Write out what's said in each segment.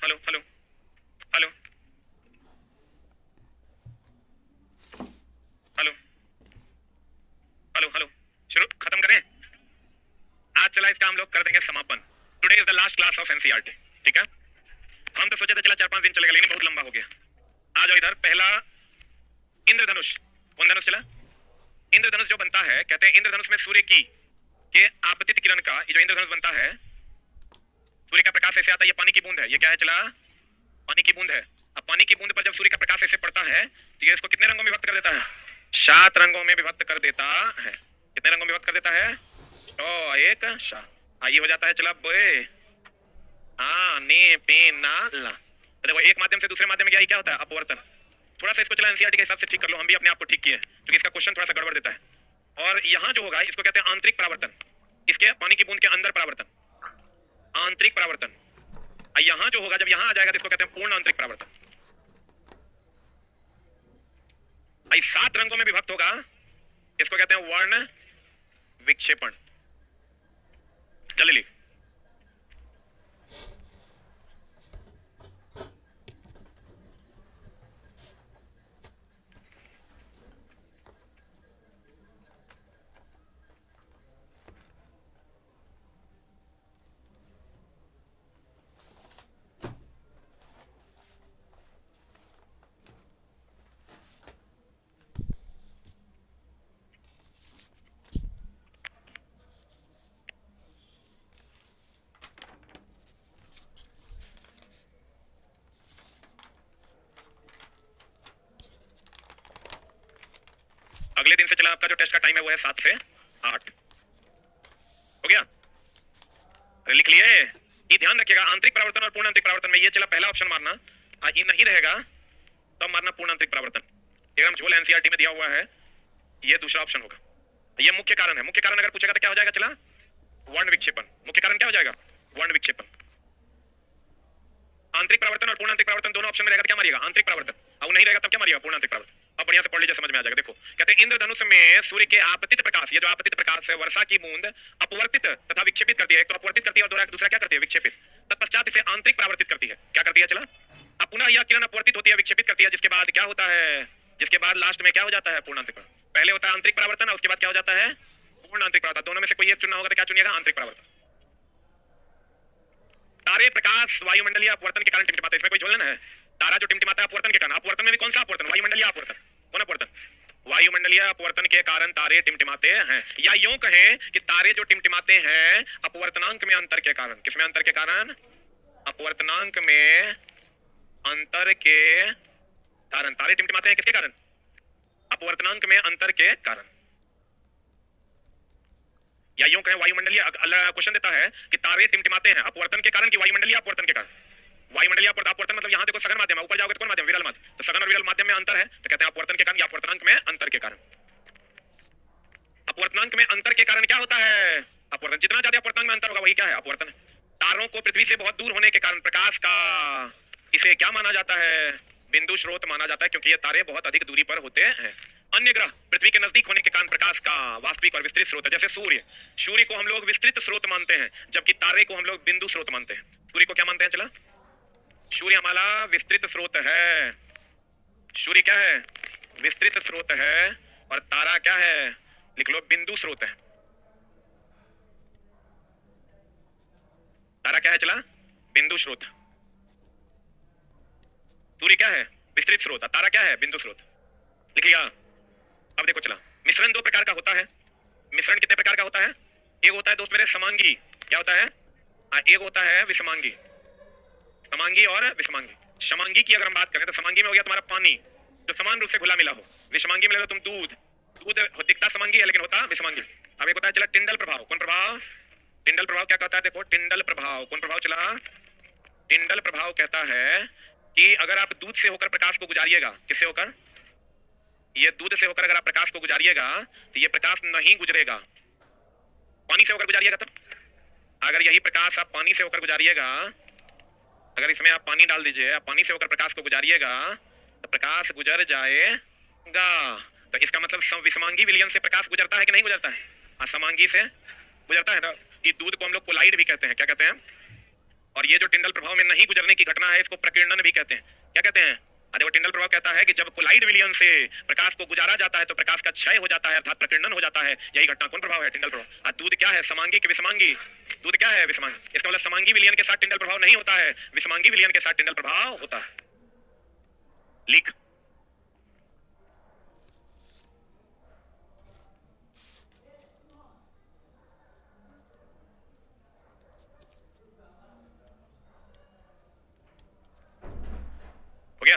Hello hello hello hello hello hello शुरू खत्म करें। आज चला इसका हम लोग कर देंगे समापन। Today is the last class of NCERT. ठीक है, हम तो सोचे थे चला 4-5 दिन चलेगा, लेकिन बहुत लंबा हो गया। आ जाओ इधर। पहला इंद्रधनुष। कौन धनुष चला? इंद्रधनुष जो बनता है, कहते हैं इंद्रधनुष में सूर्य की के आपतित किरण का ये जो इंद्रधनुष बनता है, सूर्य का प्रकाश ऐसे आता है, ये पानी की बूंद है। ये क्या है चला? पानी की बूंद है। अब पानी की बूंद पर जब सूर्य का प्रकाश ऐसे पड़ता है तो ये इसको कितने रंगों में विभक्त कर देता है? 7 रंगों में विभक्त कर देता है। कितने रंगों में विभक्त कर देता है? तो एक ये हो जाता है चला बे आ ने पे ना ला। तो देखो एक माध्यम से दूसरे माध्यम में क्या होता है? अपवर्तन। थोड़ा सा इसको चला एनसीईआरटी के हिसाब से ठीक कर लो, हम भी अपने आप को ठीक किए क्योंकि इसका क्वेश्चन थोड़ा सा गड़बड़ देता है। और यहाँ जो होगा इसको कहते हैं आंतरिक परावर्तन। इसके पानी की बूंद के अंदर परावर्तन, आंतरिक परावर्तन। यहाँ जो होगा जब यहाँ आ जाएगा तो इसको कहते हैं पूर्ण आंतरिक परावर्तन। 7 रंगों में विभक्त होगा, इसको कहते हैं वर्ण विक्षेपण। जल्दी लिख। अगले दिन से चला आपका जो टेस्ट का टाइम है वो है 7 से 8। हो गया? लिख लिए? ये ध्यान रखिएगा, आंतरिक परावर्तन और पूर्ण आंतरिक परावर्तन में ये चला पहला ऑप्शन मारना, ये नहीं रहेगा तब मारना पूर्ण आंतरिक परावर्तन। एकदम झोल एनसीईआरटी में दिया हुआ है, ये दूसरा ऑप्शन होगा। ये मुख्य कारण है। मुख्य कारण अगर पूछेगा तो क्या हो जाएगा चला? वर्ण विक्षेपन। मुख्य कारण क्या हो जाएगा? वर्ण विक्षेपन। आंतरिक परावर्तन और पूर्ण आंतरिक परावर्तन दोनों ऑप्शन में रहेगा तो क्या मारिएगा? आंतरिक परावर्तन। अब नहीं रहेगा तब क्या मारिएगा? पूर्ण आंतरिक परावर्तन। अब बढ़िया से पढ़ लीजिए, समझ में आ जाएगा। देखो कहते हैं इंद्रधनुष में सूर्य के आपतित प्रकाश, ये जो आपतित प्रकाश है, वर्षा की बूंद अपवर्तित तथा विक्षेपित करती है। एक तो अपवर्तित करती है और दूसरा क्या करती है? विक्षेपित। तत्पश्चात इसे आंतरिक परावर्तित करती है। क्या करती है चला? अब पुनः यह किरण अपवर्तित होती है, विक्षेपित करती है, जिसके बाद क्या होता है? जिसके बाद लास्ट में क्या हो जाता है? पूर्ण आंतरिक परावर्तन। पहले होता है आंतरिक परावर्तन और उसके बाद क्या हो जाता है? पूर्ण आंतरिक परावर्तन। दोनों में से कोई एक चुनना होगा तो क्या चुनिएगा? आंतरिक परावर्तन। तारे प्रकाश वायुमंडलीय अपवर्तन के कारण टिमटिमाते हैं। इसमें कोई झोलना है? तारा जो टिमटिमाता है अपवर्तन के कारण। अपवर्तन में भी कौन सा अपवर्तन? वायुमंडलीय अपवर्तन। कौन अपवर्तन? वायुमंडलीय अपवर्तन के कारण तारे टिमटिमाते हैं। या यूं कहें कि तारे जो टिमटिमाते हैं अपवर्तनांक में अंतर के कारण। किसमें अंतर के कारण? अपवर्तनांक में अंतर के कारण तारे टिमटिमाते हैं। किसके कारण? अपवर्तनांक में अंतर के कारण। या यूं कहें वायुमंडलीय, क्वेश्चन देता है कि तारे टिमटिमाते हैं अपवर्तन के कारण कि वायुमंडलीय अपवर्तन के कारण? वायुमंडलीय अपवर्तन मतलब यहाँ देखो सघन माध्यम है, ऊपर जाओगे तो कौन माध्यम? विरल माध्यम। तो सघन और विरल माध्यम में अंतर है तो कहते हैं अपवर्तन के कारण या अपवर्तनांक में अंतर के कारण। अपवर्तनांक में अंतर के कारण क्या होता है? अपवर्तन। जितना ज्यादा अपवर्तनांक में अंतर होगा वही क्या है? अपवर्तन। तारों को पृथ्वी से बहुत दूर होने के कारण प्रकाश का इसे क्या माना जाता है? बिंदु स्रोत माना जाता है, क्योंकि ये तारे बहुत अधिक दूरी पर होते हैं। अन्य ग्रह पृथ्वी के नजदीक होने के कारण प्रकाश का वास्तविक और विस्तृत स्रोत है। जैसे सूर्य को हम लोग विस्तृत स्रोत मानते हैं, जबकि तारे को हम लोग बिंदु स्रोत मानते हैं। सूर्य को क्या मानते हैं चला? सूर्य हमारा विस्तृत स्रोत है। सूर्य क्या है? विस्तृत स्रोत है। और तारा क्या है? लिख लो, बिंदु स्रोत है। तारा क्या है चला? बिंदु स्रोत। सूर्य क्या है? विस्तृत स्रोत। तारा क्या है? बिंदु स्रोत। लिख लिया? अब देखो चला, मिश्रण 2 प्रकार का होता है। मिश्रण कितने प्रकार का होता है? एक होता है दोस्त मेरे समांगी। क्या होता है? एक होता है विषमांगी। समांगी और विषमांगी। समांगी की अगर हम बात करें तो समांगी में हो गया तुम्हारा पानी जो समान रूप से घुला मिला हो। विषमांगी में ले लो तुम दूध दिखता समांगी है लेकिन होता विषमांगी। अब एक होता है चला टिंडल प्रभाव। कौन प्रभाव? टिंडल प्रभाव क्या कहता है? देखो टिंडल प्रभाव। कौन प्रभाव चला? टिंडल प्रभाव कहता है कि अगर आप दूध से होकर प्रकाश को गुजारिएगा, किससे होकर? ये दूध से होकर अगर आप प्रकाश को गुजारिएगा तो ये प्रकाश नहीं गुजरेगा। पानी से होकर गुजारिएगा तब? अगर यही प्रकाश आप पानी से होकर गुजारिएगा, अगर इसमें आप पानी डाल दीजिए, आप पानी से होकर प्रकाश को गुजारिएगा तो प्रकाश गुजर जाएगा। तो इसका मतलब विषमांगी विलयन से प्रकाश गुजरता है कि नहीं गुजरता है? समांगी से गुजरता है ना। कि दूध को हम लोग कोलाइड भी कहते हैं। क्या कहते हैं? और ये जो टिंडल प्रभाव में नहीं गुजरने की घटना है इसको प्रकीर्णन भी कहते हैं। क्या कहते हैं? देखो टिंडल प्रभाव कहता है कि जब कोलाइड विलयन से प्रकाश को गुजारा जाता है तो प्रकाश का क्षय हो जाता है अर्थात प्रकीर्णन हो जाता है। यही घटना कौन प्रभाव है? टिंडल प्रभाव। दूध क्या है? समांगी कि विषमांगी? दूध क्या है? विषमांगी। इसका मतलब समांगी विलयन के साथ टिंडल प्रभाव नहीं होता है, विषमांगी विलयन के साथ टिंडल प्रभाव होता है। लीक हो गया।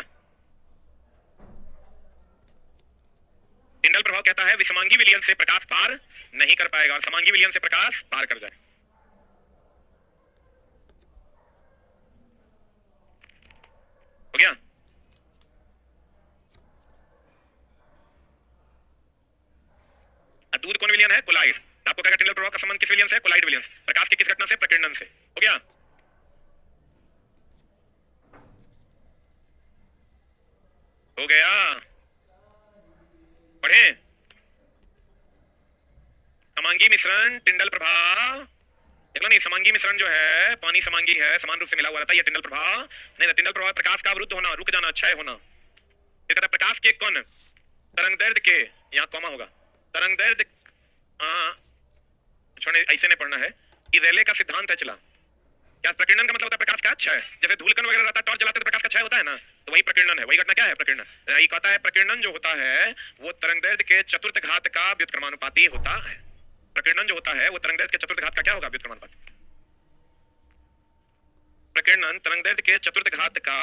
टिंडल प्रभाव कहता है विषमांगी विलयन से प्रकाश पार नहीं कर पाएगा और समांगी विलयन से प्रकाश पार कर जाए। हो गया। दूध कौन विलयन है? कोलाइड। आपको कहेगा टिंडल प्रभाव का संबंध किस विलयन से? कोलाइड विलयन से। प्रकाश की किस घटना से? प्रकीर्णन से। हो गया। हो गया। पढ़े। समांगी मिश्रण टिंडल प्रभाव। देखो नहीं, समांगी मिश्रण जो है पानी समांगी है, समान रूप से मिला हुआ रहता है। ये टिंडल प्रभाव नहीं। टिंडल प्रभाव प्रकाश का अवरुद्ध होना, रुक जाना, क्षय होना। ये कहता है प्रकाश के कौन? तरंग दैर्ध्य के, यहाँ कॉमा होगा, तरंग दैर्ध्य छोड़ने ऐसे नहीं पढ़ना है। ये रेले का सिद्धांत है चला। क्या प्रकीर्णन का मतलब होता है प्रकाश का क्षय। जैसे धूलकण वगैरह रहता है, टॉर्च जलाते तो प्रकाश का क्षय होता है ना, तो वही प्रकीर्णन है। वही घटना क्या है? प्रकीर्णन। ये कहता है प्रकीर्णन जो होता है वो तरंगदैर्ध्य के चतुर्थ घात का व्युत्क्रमानुपाती होता है। प्रकीर्णन जो होता है वो तरंगदैर्ध्य के चतुर्थ घात का क्या होगा? व्युत्क्रमानुपाती। प्रकीर्णन तरंगदैर्ध्य के चतुर्थ घात का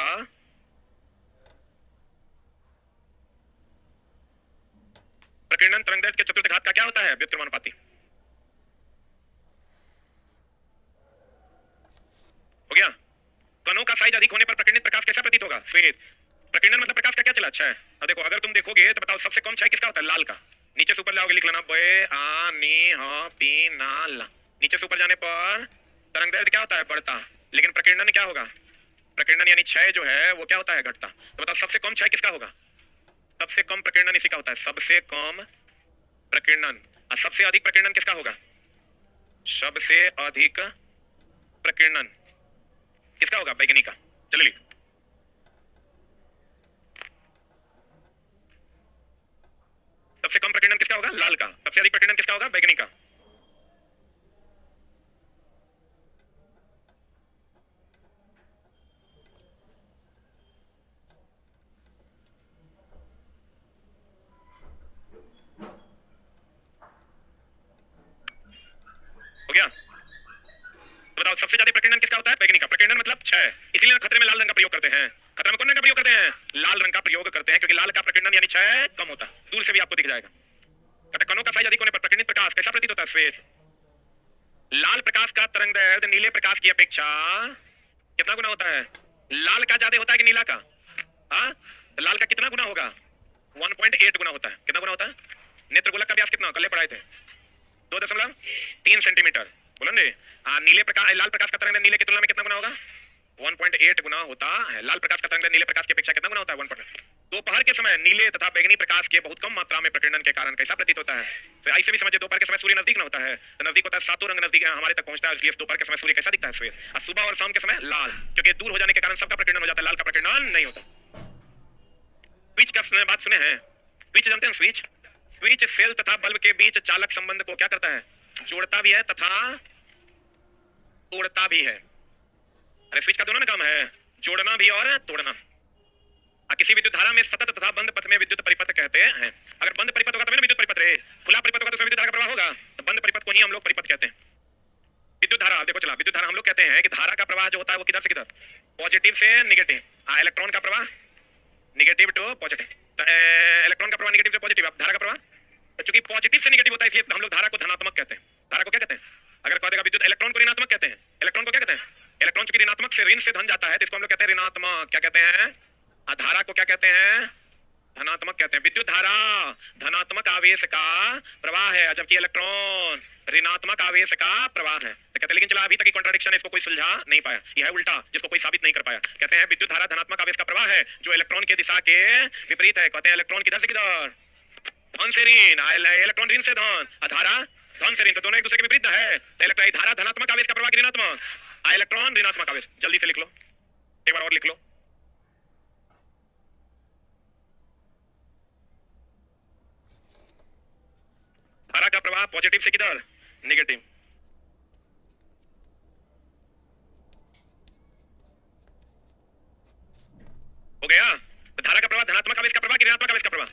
प्रकीर्णन तरंगदैर्ध्य के चतुर्थ घात का क्या होता है? व्युत्क्रमानुपाती। हो गया। कणों का साइज अधिक होने पर प्रकीर्णित प्रकाश कैसा प्रतीत होगा? श्वेत। प्रकीर्णन मतलब प्रकाश का क्या चला? क्षय। अब देखो अगर तुम देखोगे तो बताओ सबसे कम क्षय किसका होता है? लाल का। नीचे से ऊपर जाओगे लिख लेना बे आ नी ह पी ना ला। नीचे से ऊपर जाने पर तरंगदैर्ध्य क्या होता है? बढ़ता। लेकिन प्रकीर्णन क्या होगा? प्रकीर्णन यानी क्षय जो है वो क्या होता है? घटता। तो बताओ सबसे कम क्षय किसका होगा? सबसे कम प्रकीर्णन इसी का होता है। सबसे कम प्रकीर्णन। और सबसे अधिक प्रकीर्णन किसका होगा? सबसे अधिक प्रकीर्णन किसका होगा? बैगनी का। चलो लिख। सबसे कम प्रकीर्णन किसका होगा? लाल का। सबसे अधिक प्रकीर्णन किसका होगा? बैगनी का। हो गया। तो बताओ सबसे ज्यादा प्रकीर्णन किसका होता है? बैगनी का। प्रकीर्णन मतलब क्षय। इसीलिए खतरे में लाल रंग का प्रयोग करते हैं। खतरे में कौन रंग का प्रयोग करते हैं? लाल रंग का प्रयोग करते हैं क्योंकि लाल का प्रकीर्णन यानी क्षय कम होता है। दूर से भी आपको दिख जाएगा। कहते कणों का साइज अधिक होने पर प्रकीर्णित प्रकाश कैसा प्रतीत होता है? श्वेत। लाल प्रकाश का तरंगदैर्ध्य नीले प्रकाश की अपेक्षा कितना गुना होता है? लाल का ज्यादा होता है कि नीला का? हाँ, तो लाल का कितना गुना होगा? 1.8 गुना होता है। कितना गुना होता है? नेत्र गोलक का व्यास कितना? कल पढ़ाए थे 2.3 सेंटीमीटर। बोलो ने। नीले प्रकाश लाल प्रकाश का तरंगदैर्ध्य नीले की तुलना में कितना गुना होगा? 1.8 गुना होता है। लाल प्रकाश का तरंगदैर्ध्य नीले प्रकाश की अपेक्षा कितना गुना होता है? 1.8। दोपहर के समय नीले तथा बैगनी प्रकाश के बहुत कम मात्रा में प्रकीर्णन के कारण कैसा प्रतीत होता है? तो ऐसे भी समझिए दोपहर के समय सूर्य नजदीक न होता है, तो नजदीक होता है, सातों रंग नजदीक हमारे तक पहुंचता है, इसलिए दोपहर के समय सूर्य कैसा दिखता है? श्वेत। और सुबह और शाम के समय लाल, क्योंकि दूर हो जाने के कारण सबका प्रकीर्णन हो जाता है, लाल का प्रकीर्णन नहीं होता। स्विच का बात सुने हैं? स्विच जानते हैं? स्विच स्विच सेल तथा बल्ब के बीच चालक संबंध को क्या करता है? जोड़ता भी है तथा तोड़ता भी है। अरे स्विच का दोनों ना काम है, जोड़ना भी और तोड़ना। किसी विद्युत धारा में सतत तथा बंद पथ में विद्युत परिपथ कहते हैं। अगर बंद परिपथ होगा तो विद्युत परिपथ रहे, खुला परिपथ होगा तो विद्युत धारा का प्रवाह होगा। तो बंद परिपथ को ही हम लोग परिपथ कहते हैं। विद्युत धारा देखो चला, विद्युत धारा हम लोग कहते हैं कि धारा का प्रवाह जो होता है वो किधर से किधर? पॉजिटिव से निगेटिव। इलेक्ट्रॉन का प्रवाह निगेटिव टू पॉजिटिव, तो इलेक्ट्रॉन का प्रवाह निगेटिव से पॉजिटिव। धारा का प्रवाह तो चूंकि पॉजिटिव से निगेटिव होता है इसलिए हम लोग धारा को धनात्मक कहते हैं। धारा को क्या कहते हैं? अगर कह देगा विद्युत इलेक्ट्रॉन को ऋणात्मक कहते हैं। इलेक्ट्रॉन को क्या कहते हैं? इलेक्ट्रॉन चूंकि ऋणात्मक से ऋण से धन जाता है तो इसको हम लोग कहते हैं ऋणात्मक। क्या कहते हैं? धारा को क्या कहते हैं? धनात्मक कहते हैं। विद्युत धारा धनात्मक आवेश का प्रवाह है जबकि इलेक्ट्रॉन ऋणात्मक आवेश का प्रवाह है। तो कहते हैं लेकिन चला अभी तक की कॉन्ट्राडिक्शन इसको कोई सुलझा नहीं पाया, यह है उल्टा जिसको कोई साबित नहीं कर पाया। कहते हैं विद्युत धारा धनात्मक आवेश का प्रवाह है जो इलेक्ट्रॉन के दिशा के विपरीत है। कहते हैं इलेक्ट्रॉन किधर से किधर? धन से ऋण, इलेक्ट्रॉन ऋण से धन, धारा धन से ऋण, तो दोनों एक दूसरे के विपरीत है। धारा धनात्मक आवेश का प्रवाह ऋणात्मक, इलेक्ट्रॉन ऋणात्मक आवेश, जल्दी से लिख लो, एक बार और लिख लो। धारा का प्रवाह पॉजिटिव से किधर, नेगेटिव। हो गया। तो धारा का प्रवाह धनात्मक आवेश का प्रवाह कि ऋणात्मक आवेश का प्रवाह?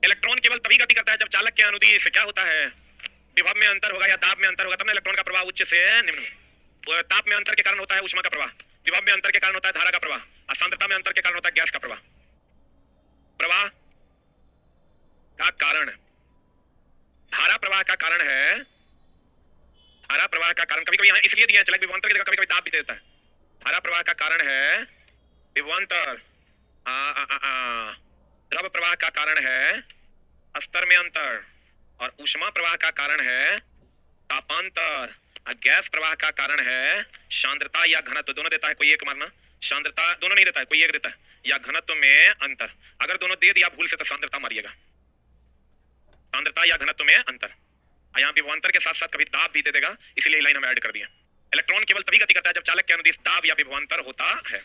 इलेक्ट्रॉन केवल तभी गति करता है जब चालक के अनुदिश क्या होता है, विभव में अंतर होगा या दाब में अंतर होगा, तब ना इलेक्ट्रॉन का प्रवाह उच्च से निम्न में। ताप में अंतर के कारण होता है ऊष्मा का प्रवाह, विभव में अंतर के कारण होता है धारा का प्रवाह, और सांद्रता में अंतर के कारण होता है गैस का प्रवाह। प्रवाह का कारण, धारा प्रवाह का कारण है, धारा प्रवाह का कारण कभी कभी यहाँ इसलिए दिया है विभवांतर की जगह कभी कभी दाब भी दे देता है। धारा प्रवाह का कारण है विभवांतर, द्रव प्रवाह का कारण है स्तर में अंतर, और ऊष्मा प्रवाह का कारण है तापांतर, और गैस प्रवाह का कारण है सांद्रता या घनत्व, दोनों देता है, कोई एक मारना, सांद्रता दोनों नहीं देता है, कोई एक देता है, या घनत्व में अंतर। अगर दोनों दे दिया भूल से तो सांद्रता मारिएगा, सांद्रता या घनत्व में अंतर। यहाँ विभवांतर के साथ साथ कभी दाब भी दे देगा, इसीलिए लाइन हम ऐड कर दिया। इलेक्ट्रॉन केवल तभी गति करता है जब चालक के अनुदिश दाब या विभवांतर होता है।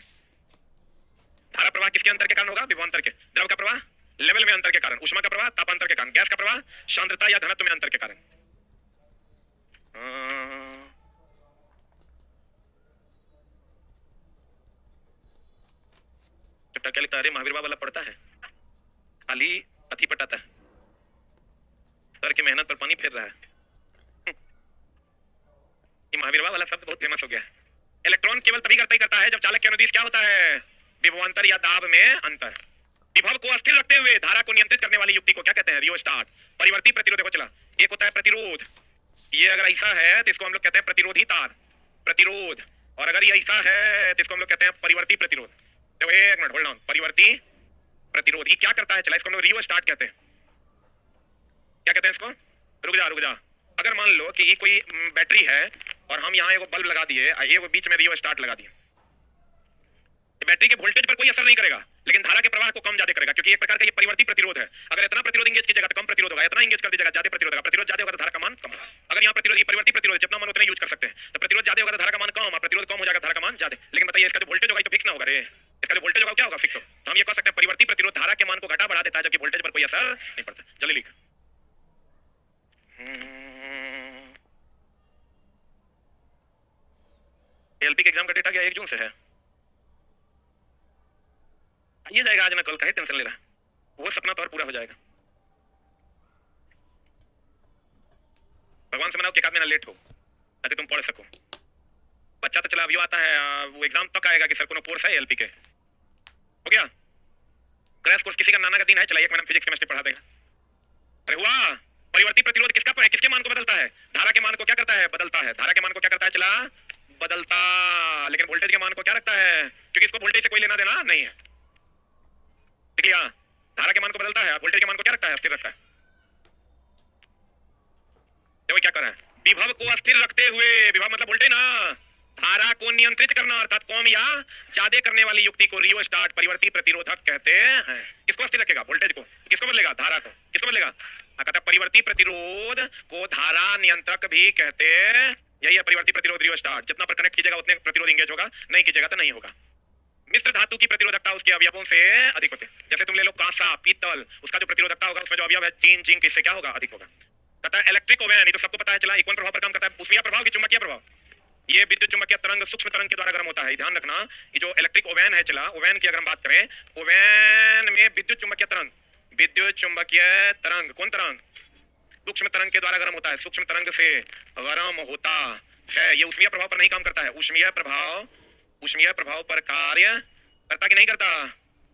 धारा प्रवाह किसके अंतर के कारण होगा, विभवांतर के। द्रव का प्रवाह लेवल में अंतर के कारण, ऊष्मा का प्रवाह तापांतर के कारण, गैस का प्रवाह सांद्रता या घनत्व में अंतर के कारण। चैप्टर क्या लिखता है, अरे महावीर बाबा वाला पढ़ता है, खाली अथी पटाता है, सर की मेहनत पर पानी फेर रहा है। ये महावीर बाबा वाला शब्द बहुत फेमस हो गया है। इलेक्ट्रॉन केवल तभी करता ही करता है जब चालक के अनुदिश क्या होता है, विभवांतर या दाब में अंतर। विभव को अस्थिर रखते हुए धारा को नियंत्रित करने वाली युक्ति को क्या कहते हैं, रियोस्टाट। परिवर्ती प्रतिरोध, देखो चला, एक होता है प्रतिरोध, ये अगर ऐसा है तो इसको हम लोग कहते हैं प्रतिरोधी तार, प्रतिरोध, और अगर ये ऐसा है तो इसको हम लोग कहते हैं परिवर्ती प्रतिरोध। देखो एक मिनट होल्ड ऑन, परिवर्ती प्रतिरोध ये क्या करता है, चला इसको हम लोग रियोस्टाट कहते हैं। क्या कहते हैं इसको, रुक जा, अगर मान लो कि ये कोई बैटरी है और हम यहाँ एगो बल्ब लगा दिए, ये बीच में रियोस्टाट लगा दिए, बैटरी के वोल्टेज पर कोई असर नहीं करेगा, लेकिन धारा के प्रवाह को कम ज्यादा करेगा, क्योंकि एक प्रकार का ये परिवर्ती प्रतिरोध है। अगर इतना प्रतिरोध इंगेज कीजिएगा तो कम प्रतिरोध होगा, इतना इंगेज कर दीजिएगा ज्यादा प्रतिरोध होगा, प्रतिरोध ज्यादा होगा तो धारा का मान कम होगा। अगर यहाँ प्रतिरोध, परिवर्ती प्रतिरोध जितना मन उतना यूज कर सकते हैं, तो प्रतिरोध ज्यादा होगा तो धारा का मान कम, प्रतिरोध कम हो जाएगा धारा का मान ज्यादा। लेकिन बताइए इसका जो वोल्टेज होगा तो फिक्स ना होगा, रे इसका जो वोल्टेज होगा क्या होगा, फिक्स हो। तो हम ये कह सकते हैं परिवर्ती प्रतिरोध धारा के मान को घटा बढ़ा देता है, जबकि वोल्टेज पर कोई असर नहीं पड़ता। जल्दी लिख, एलपी के एग्जाम का डेटा क्या 1 जून से है, ये जाएगा आज ना कल, काहे टेंशन ले रहा है, वो सपना तो और पूरा हो जाएगा। भगवान से मनाओ कि एक आदमी ना लेट हो ताकि तुम पढ़ सको। बच्चा तो चला अभी आता है, वो एग्जाम तक आएगा कि सर कोनो कोर्स है एलपी के, हो गया क्रैश कोर्स, किसी का नाना का दिन है, चला 1 महीना फिजिक्स केमिस्ट्री पढ़ा देगा। अरे हुआ, परिवर्ती प्रतिरोध किसका है, किसके मान को बदलता है, धारा के मान को क्या करता है, बदलता है। धारा के मान को क्या करता है, चला बदलता, लेकिन वोल्टेज के मान को क्या रखता है, क्योंकि इसको वोल्टेज से कोई लेना देना नहीं है। देख लिया, धारा के मान को बदलता है, वोल्टेज के मान को क्या रखता है, स्थिर रखता है। देखो क्या कर रहा है, विभव को अस्थिर रखते हुए, विभव मतलब वोल्टेज ना, धारा को नियंत्रित करना अर्थात कम या ज्यादा करने वाली युक्ति को रियोस्टाट, परिवर्ती प्रतिरोधक कहते हैं। किसको अस्थिर रखेगा, वोल्टेज को, किसको बदलेगा, धारा को, किसको बदलेगा, कहता परिवर्ती प्रतिरोध को धारा नियंत्रक भी कहते हैं। यही है परिवर्ती प्रतिरोध, रियोस्टाट। जितना पर कनेक्ट कीजिएगा उतने प्रतिरोध इंगेज होगा, नहीं कीजिएगा तो नहीं होगा। मिश्र धातु की प्रतिरोधकता उसके अवयवों से अधिक होते हैं। जैसे तुम ले लो कांसा, पीतल, उसका जो प्रतिरोधकता होगा उसमें जो अवयव है टीन, जिंक, इससे क्या होगा, अधिक होगा। कहता है इलेक्ट्रिक ओवन, ये तो सबको पता है, चला कौन प्रभाव पर काम करता है, ऊष्मीय प्रभाव की चुंबकीय प्रभाव। ये विद्युत चुंबकीय तरंग सूक्ष्म तरंग के द्वारा गर्म होता है, ध्यान रखना। ये जो इलेक्ट्रिक ओवन है, चला ओवन की अगर हम बात करें, ओवन में विद्युत चुंबकीय तरंग, विद्युत चुंबकीय तरंग, कौन तरंग, सूक्ष्म तरंग के द्वारा गर्म होता है, सूक्ष्म तरंग से गर्म होता है। ये ऊष्मीय प्रभाव पर नहीं काम करता है। ऊष्मीय प्रभाव पर कार्य करता कि नहीं करता,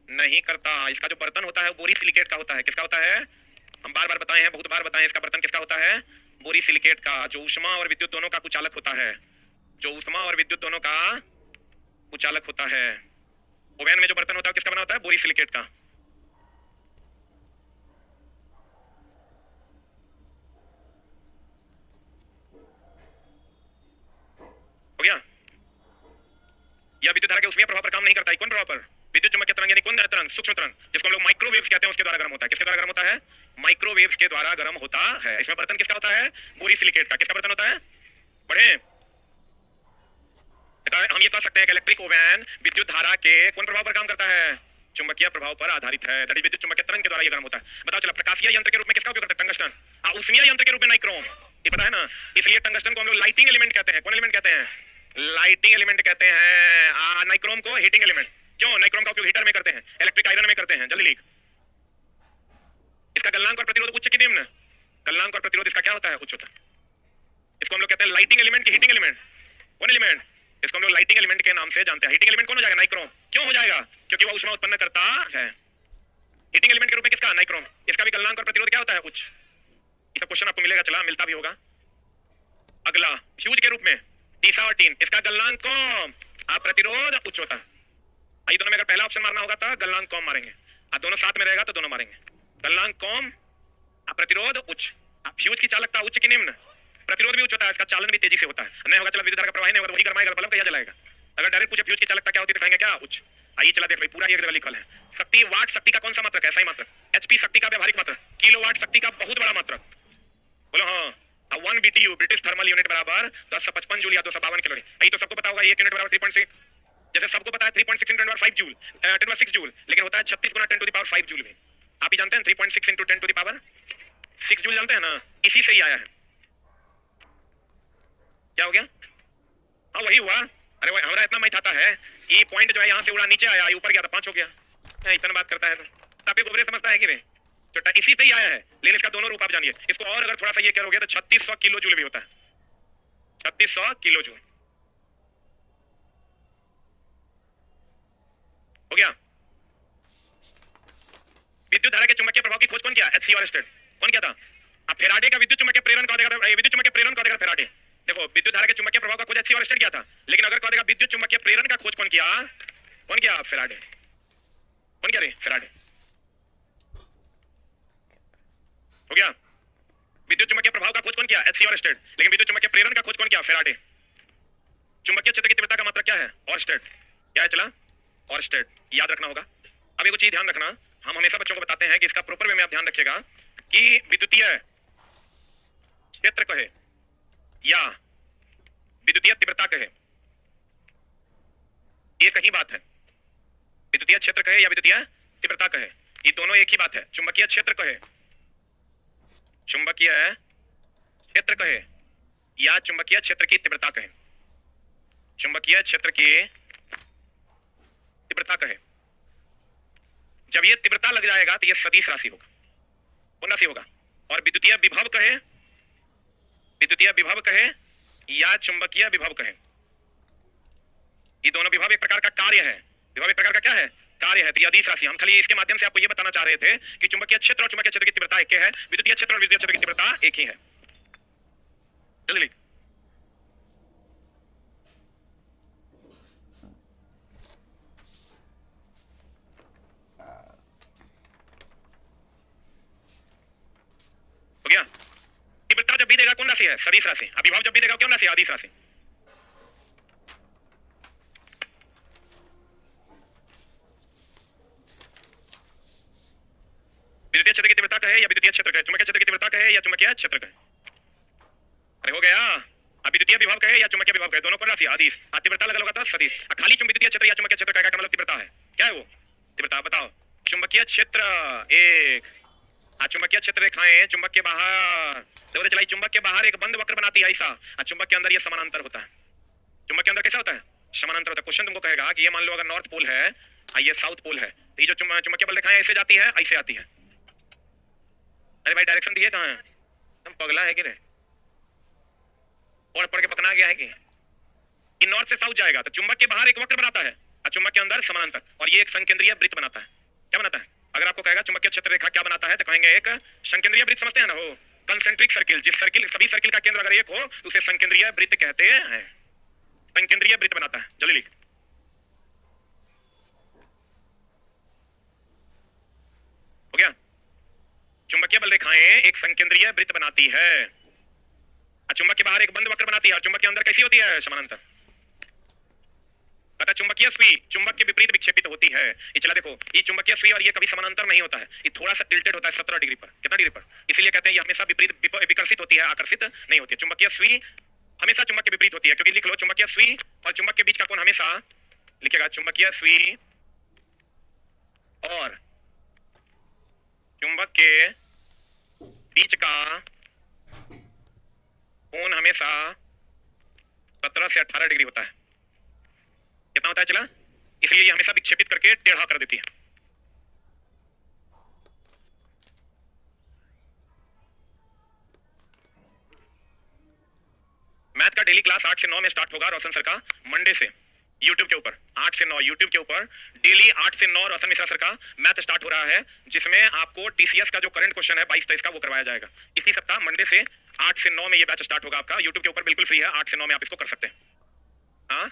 नहीं करता। इसका जो बर्तन होता है वो बोरी सिलिकेट का होता है। किसका होता है, हम बार बार बताए हैं, बहुत बार बताए, इसका बर्तन किसका होता है, बोरी सिलिकेट का, जो ऊष्मा और विद्युत दोनों का कुचालक होता है, जो ऊष्मा और विद्युत दोनों का कुचालक होता है। ओवन में जो बर्तन होता है किसका बना होता है, बोरी सिलिकेट का। हो गया, या विद्युत धारा के ऊष्मीय प्रभाव पर काम नहीं करता है, कौन प्रभाव पर, विद्युत चुंबकीय तरंग, यानी कौन तरंग, सूक्ष्म तरंग, जिसको हम लोग माइक्रोवेव्स कहते हैं, उसके द्वारा गर्म होता है। किसके द्वारा गर्म होता है, माइक्रोवेव्स के द्वारा गर्म होता है। इसमें बर्तन किसका होता है, बोरी सिलिकेट का। किसका बर्तन होता है, पढ़े, हम ये कह सकते हैं कि इलेक्ट्रिक ओवन विद्युत धारा के कौन प्रभाव पर काम करता है? चुंबकीय प्रभाव पर आधारित है। दैट इज विद्युत चुंबकीय तरंग के द्वारा ये गर्म होता है। बताओ चला प्रकाशीय यंत्र के रूप में किसका उपयोग करते हैं? टंगस्टन। ऊष्मीय यंत्र के रूप में नाइक्रोम, ये पता है ना। इसलिए टंगस्टन को हम लोग लाइटिंग एलिमेंट कहते हैं। कौन एलिमेंट कहते हैं? लाइटिंग एलिमेंट कहते हैं। नाइक्रोम को हीटिंग एलिमेंट। क्यों? नाइक्रोम का उपयोग हीटर में करते हैं, इलेक्ट्रिक आयरन में करते हैं। जल्दी लिख। इसका गलनांक और प्रतिरोध उच्च की निम्न। गलनांक और प्रतिरोध इसका क्या होता है? उच्च होता है। इसको हम लोग कहते हैं लाइटिंग एलिमेंट की हीटिंग एलिमेंट। कौन एलिमेंट? इसको हम लोग लाइटिंग एलिमेंट के नाम से जानते हैं। हीटिंग एलिमेंट कौन हो जाएगा? नाइक्रोम। क्यों हो जाएगा? क्योंकि वो ऊष्मा उत्पन्न करता है। हीटिंग एलिमेंट के रूप में किसका? नाइक्रोम। इसका भी गलनांक और प्रतिरोध क्या होता है? उच्च। ये सब क्वेश्चन आपको मिलेगा, चला मिलता भी होगा। अगला फ्यूज के रूप में तीसरा और तीन, इसका गलनांक कम, प्रतिरोध उच्च होता है। आई दोनों में अगर पहला ऑप्शन मारना होगा तो गलनांक कम मारेंगे, और दोनों साथ में रहेगा तो दोनों मारेंगे। गलनांक कम, प्रतिरोध उच्च। फ्यूज की चालकता उच्च की निम्न। प्रतिरोध भी उच्च होता है, इसका चालन भी तेजी से होता है। नहीं होगा चला विद्युत धारा का प्रवाह नहीं होगा तो वही गरमाएगा, बल्ब कैसे जलाएगा? अगर डायरेक्ट पूछे फ्यूज की चालकता क्या होती है, दिखाएंगे क्या? उच्च। आइए चला देख लो, पूरा एक जगह लिखल है। शक्ति, वाट शक्ति का कौन सा मात्रक है? सही मात्रक। एचपी शक्ति का व्यवहारिक मात्रक। किलोवाट शक्ति का बहुत बड़ा मात्रक। बोलो हाँ। 1 BTU ब्रिटिश थर्मल यूनिट बराबर 1055 जूल या 252 कैलोरी। यही तो सबको पता होगा। 1 यूनिट बराबर 3.6, जैसे सबको पता है 3.6 × 10⁵ जूल, 10⁻6 जूल, लेकिन होता है 36 × 10⁵ जूल भी। आप ही जानते हैं 3.6 × 10⁻6 जूल जानते हैं ना, इसी से ही आया है। क्या हो गया? हाँ वही हुआ। अरे भाई हमारा इतना मैथ आता है, ये पॉइंट जो है यहाँ से उड़ा नीचे आया, ऊपर गया तो 5 हो गया। इतना बात करता है तो आप गोबरे समझता है कि नहीं? छोटा इसी से ही आया है, लेकिन इसका दोनों रूप आप जानिए। इसको और अगर थोड़ा सा ये करोगे तो 3600 किलो जूल भी होता है। 3600 किलो जूल हो गया। विद्युत धारा के चुंबकीय प्रभाव की खोज कौन किया? एचसी ऑयरस्टेड। कौन किया था? अब फेराडे का विद्युत चुंबकीय प्रेरण कह देगा, विद्युत चुंबकीय प्रेरण कह देगा फेराडे। देखो विद्युत धारा के चुंबकीय प्रभाव का खोज एचसी ऑयरस्टेड किया था, लेकिन अगर कह देगा विद्युत चुंबकीय प्रेरण का खोज कौन किया? कौन किया? फेराडे। कौन किया रे? फेराडे। हो गया। विद्युत चुंबकीय प्रभाव का खोज कौन किया? एचसी ऑयरस्टेड। लेकिन विद्युत चुंबकीय प्रेरण का खोज कौन किया? फेराडे। चुंबकीय क्षेत्र की तीव्रता का मात्रक क्या है? ऑयरस्टेड। क्या है चला? ऑयरस्टेड। याद रखना होगा। अब एक चीज ध्यान रखना, हम हमेशा बच्चों को बताते हैं कि इसका प्रॉपर वे में आप ध्यान रखिएगा कि विद्युतीय क्षेत्र कहे या विद्युतीय तीव्रता कहे, एक ही बात है। विद्युतीय क्षेत्र कहे या विद्युतीय तीव्रता कहे, ये दोनों एक ही बात है। चुंबकीय क्षेत्र कहे, चुंबकीय क्षेत्र कहे या चुंबकीय क्षेत्र की तीव्रता कहे, चुंबकीय क्षेत्र की तीव्रता कहे, जब ये तीव्रता लग जाएगा तो ये सदिश राशि होगा। कौन राशि होगा? और विद्युतीय विभव कहे, विद्युतीय विभव कहे या चुंबकीय विभव कहे, ये दोनों विभव एक प्रकार का कार्य है। विभव एक प्रकार का क्या है? कार्य है। तो ये अदिश राशि, हम खाली इसके माध्यम से आपको ये बताना चाह रहे थे कि चुंबकीय क्षेत्र और चुंबकीय क्षेत्र की तीव्रता एक है, विद्युतीय क्षेत्र और विद्युतीय क्षेत्र की तीव्रता एक ही है। जल्दी हो गया। तीव्रता जब भी देगा कौन राशि है? सदिश राशि। विभव जब भी देगा कौन राशि है? अदिश राशि। विद्युतीय क्षेत्र की तीव्रता कहे या विद्युतीय क्षेत्र कहे, चुंबकीय क्षेत्र की तीव्रता कहे या चुंबकीय क्षेत्र कहे। अरे हो गया। अब विद्युतीय विभव कहे या चुंबकीय विभव कहे, दोनों कौन राशि? अदिश। तीव्रता लगा होगा तो सदिश। खाली विद्युतीय क्षेत्र या चुंबकीय क्षेत्र का मतलब तीव्रता है। क्या है वो? तीव्रता। बताओ। चुंबकीय क्षेत्र एक, चुंबकीय क्षेत्र रेखाएं चुंबक के बाहर, देखो चलाई चुंबक के बाहर एक बंद वक्र बनाती है ऐसा, चुंबक के अंदर ये समानांतर होता है। चुंबक के अंदर कैसा होता है? समानांतर होता है। क्वेश्चन तुमको कहेगा कि ये मान लो अगर नॉर्थ पोल है, ये साउथ पोल है, तो ये जो चुंबकीय बल रेखाएं ऐसे जाती है, ऐसे आती है। अरे भाई डायरेक्शन दिए कहाँ है? तुम पगला है कि रे? और पढ़ के पकना गया है कि नॉर्थ से साउथ जाएगा तो चुंबक के बाहर एक वक्र बनाता है और चुंबक के अंदर समानांतर, और ये एक संकेंद्रीय वृत्त बनाता है। क्या बनाता है? अगर आपको कहेगा चुंबकीय क्षेत्र रेखा क्या बनाता है तो कहेंगे एक संकेंद्रीय वृत्त। समझते हैं ना? हो कंसेंट्रिक सर्किल, जिस सर्किल सभी सर्किल का केंद्र अगर एक हो तो उसे संकेंद्रीय वृत्त कहते हैं। संकेंद्रीय वृत्त बनाता है। जल्दी लिख। हो गया। चुंबकीय बल रेखाएं एक संकेंद्रीय वृत्त बनाती है, चुंबक के बाहर एक बंद वक्र बनाती है, और चुंबक के अंदर कैसी होती है? समानांतर। कहता चुंबकीय सुई चुंबक के विपरीत विक्षेपित होती है। ये चला देखो, ये चुंबकीय सुई और ये कभी समानांतर नहीं होता है, ये थोड़ा सा टिल्टेड होता है 17 डिग्री पर। कितना डिग्री पर? इसीलिए कहते हैं ये हमेशा विपरीत विकर्षित होती है, आकर्षित नहीं होती है। चुंबकीय सुई हमेशा चुंबक के विपरीत होती है, क्योंकि लिख लो चुंबकीय सुई और चुंबक के बीच का कोण हमेशा लिखेगा चुंबकीय सुई और चुंबक के बीच का कोण हमेशा 17 से 18 डिग्री होता है। कितना होता है चला, इसलिए ये हमेशा विक्षेपित करके टेढ़ा कर देती है। मैथ का डेली क्लास 8 से 9 में स्टार्ट होगा रोशन सर का, मंडे से यूट्यूब के ऊपर 8 से 9 यूट्यूब के ऊपर डेली 8 से 9 रोशन मिश्रा सर का मैथ स्टार्ट हो रहा है, जिसमें आपको टीसीएस का जो करंट क्वेश्चन है 22-23 का वो करवाया जाएगा इसी सप्ताह मंडे से 8 से 9 में ये बैच स्टार्ट होगा आपका यूट्यूब के ऊपर, बिल्कुल फ्री है। 8 से 9 में आप इसको कर सकते हैं। हाँ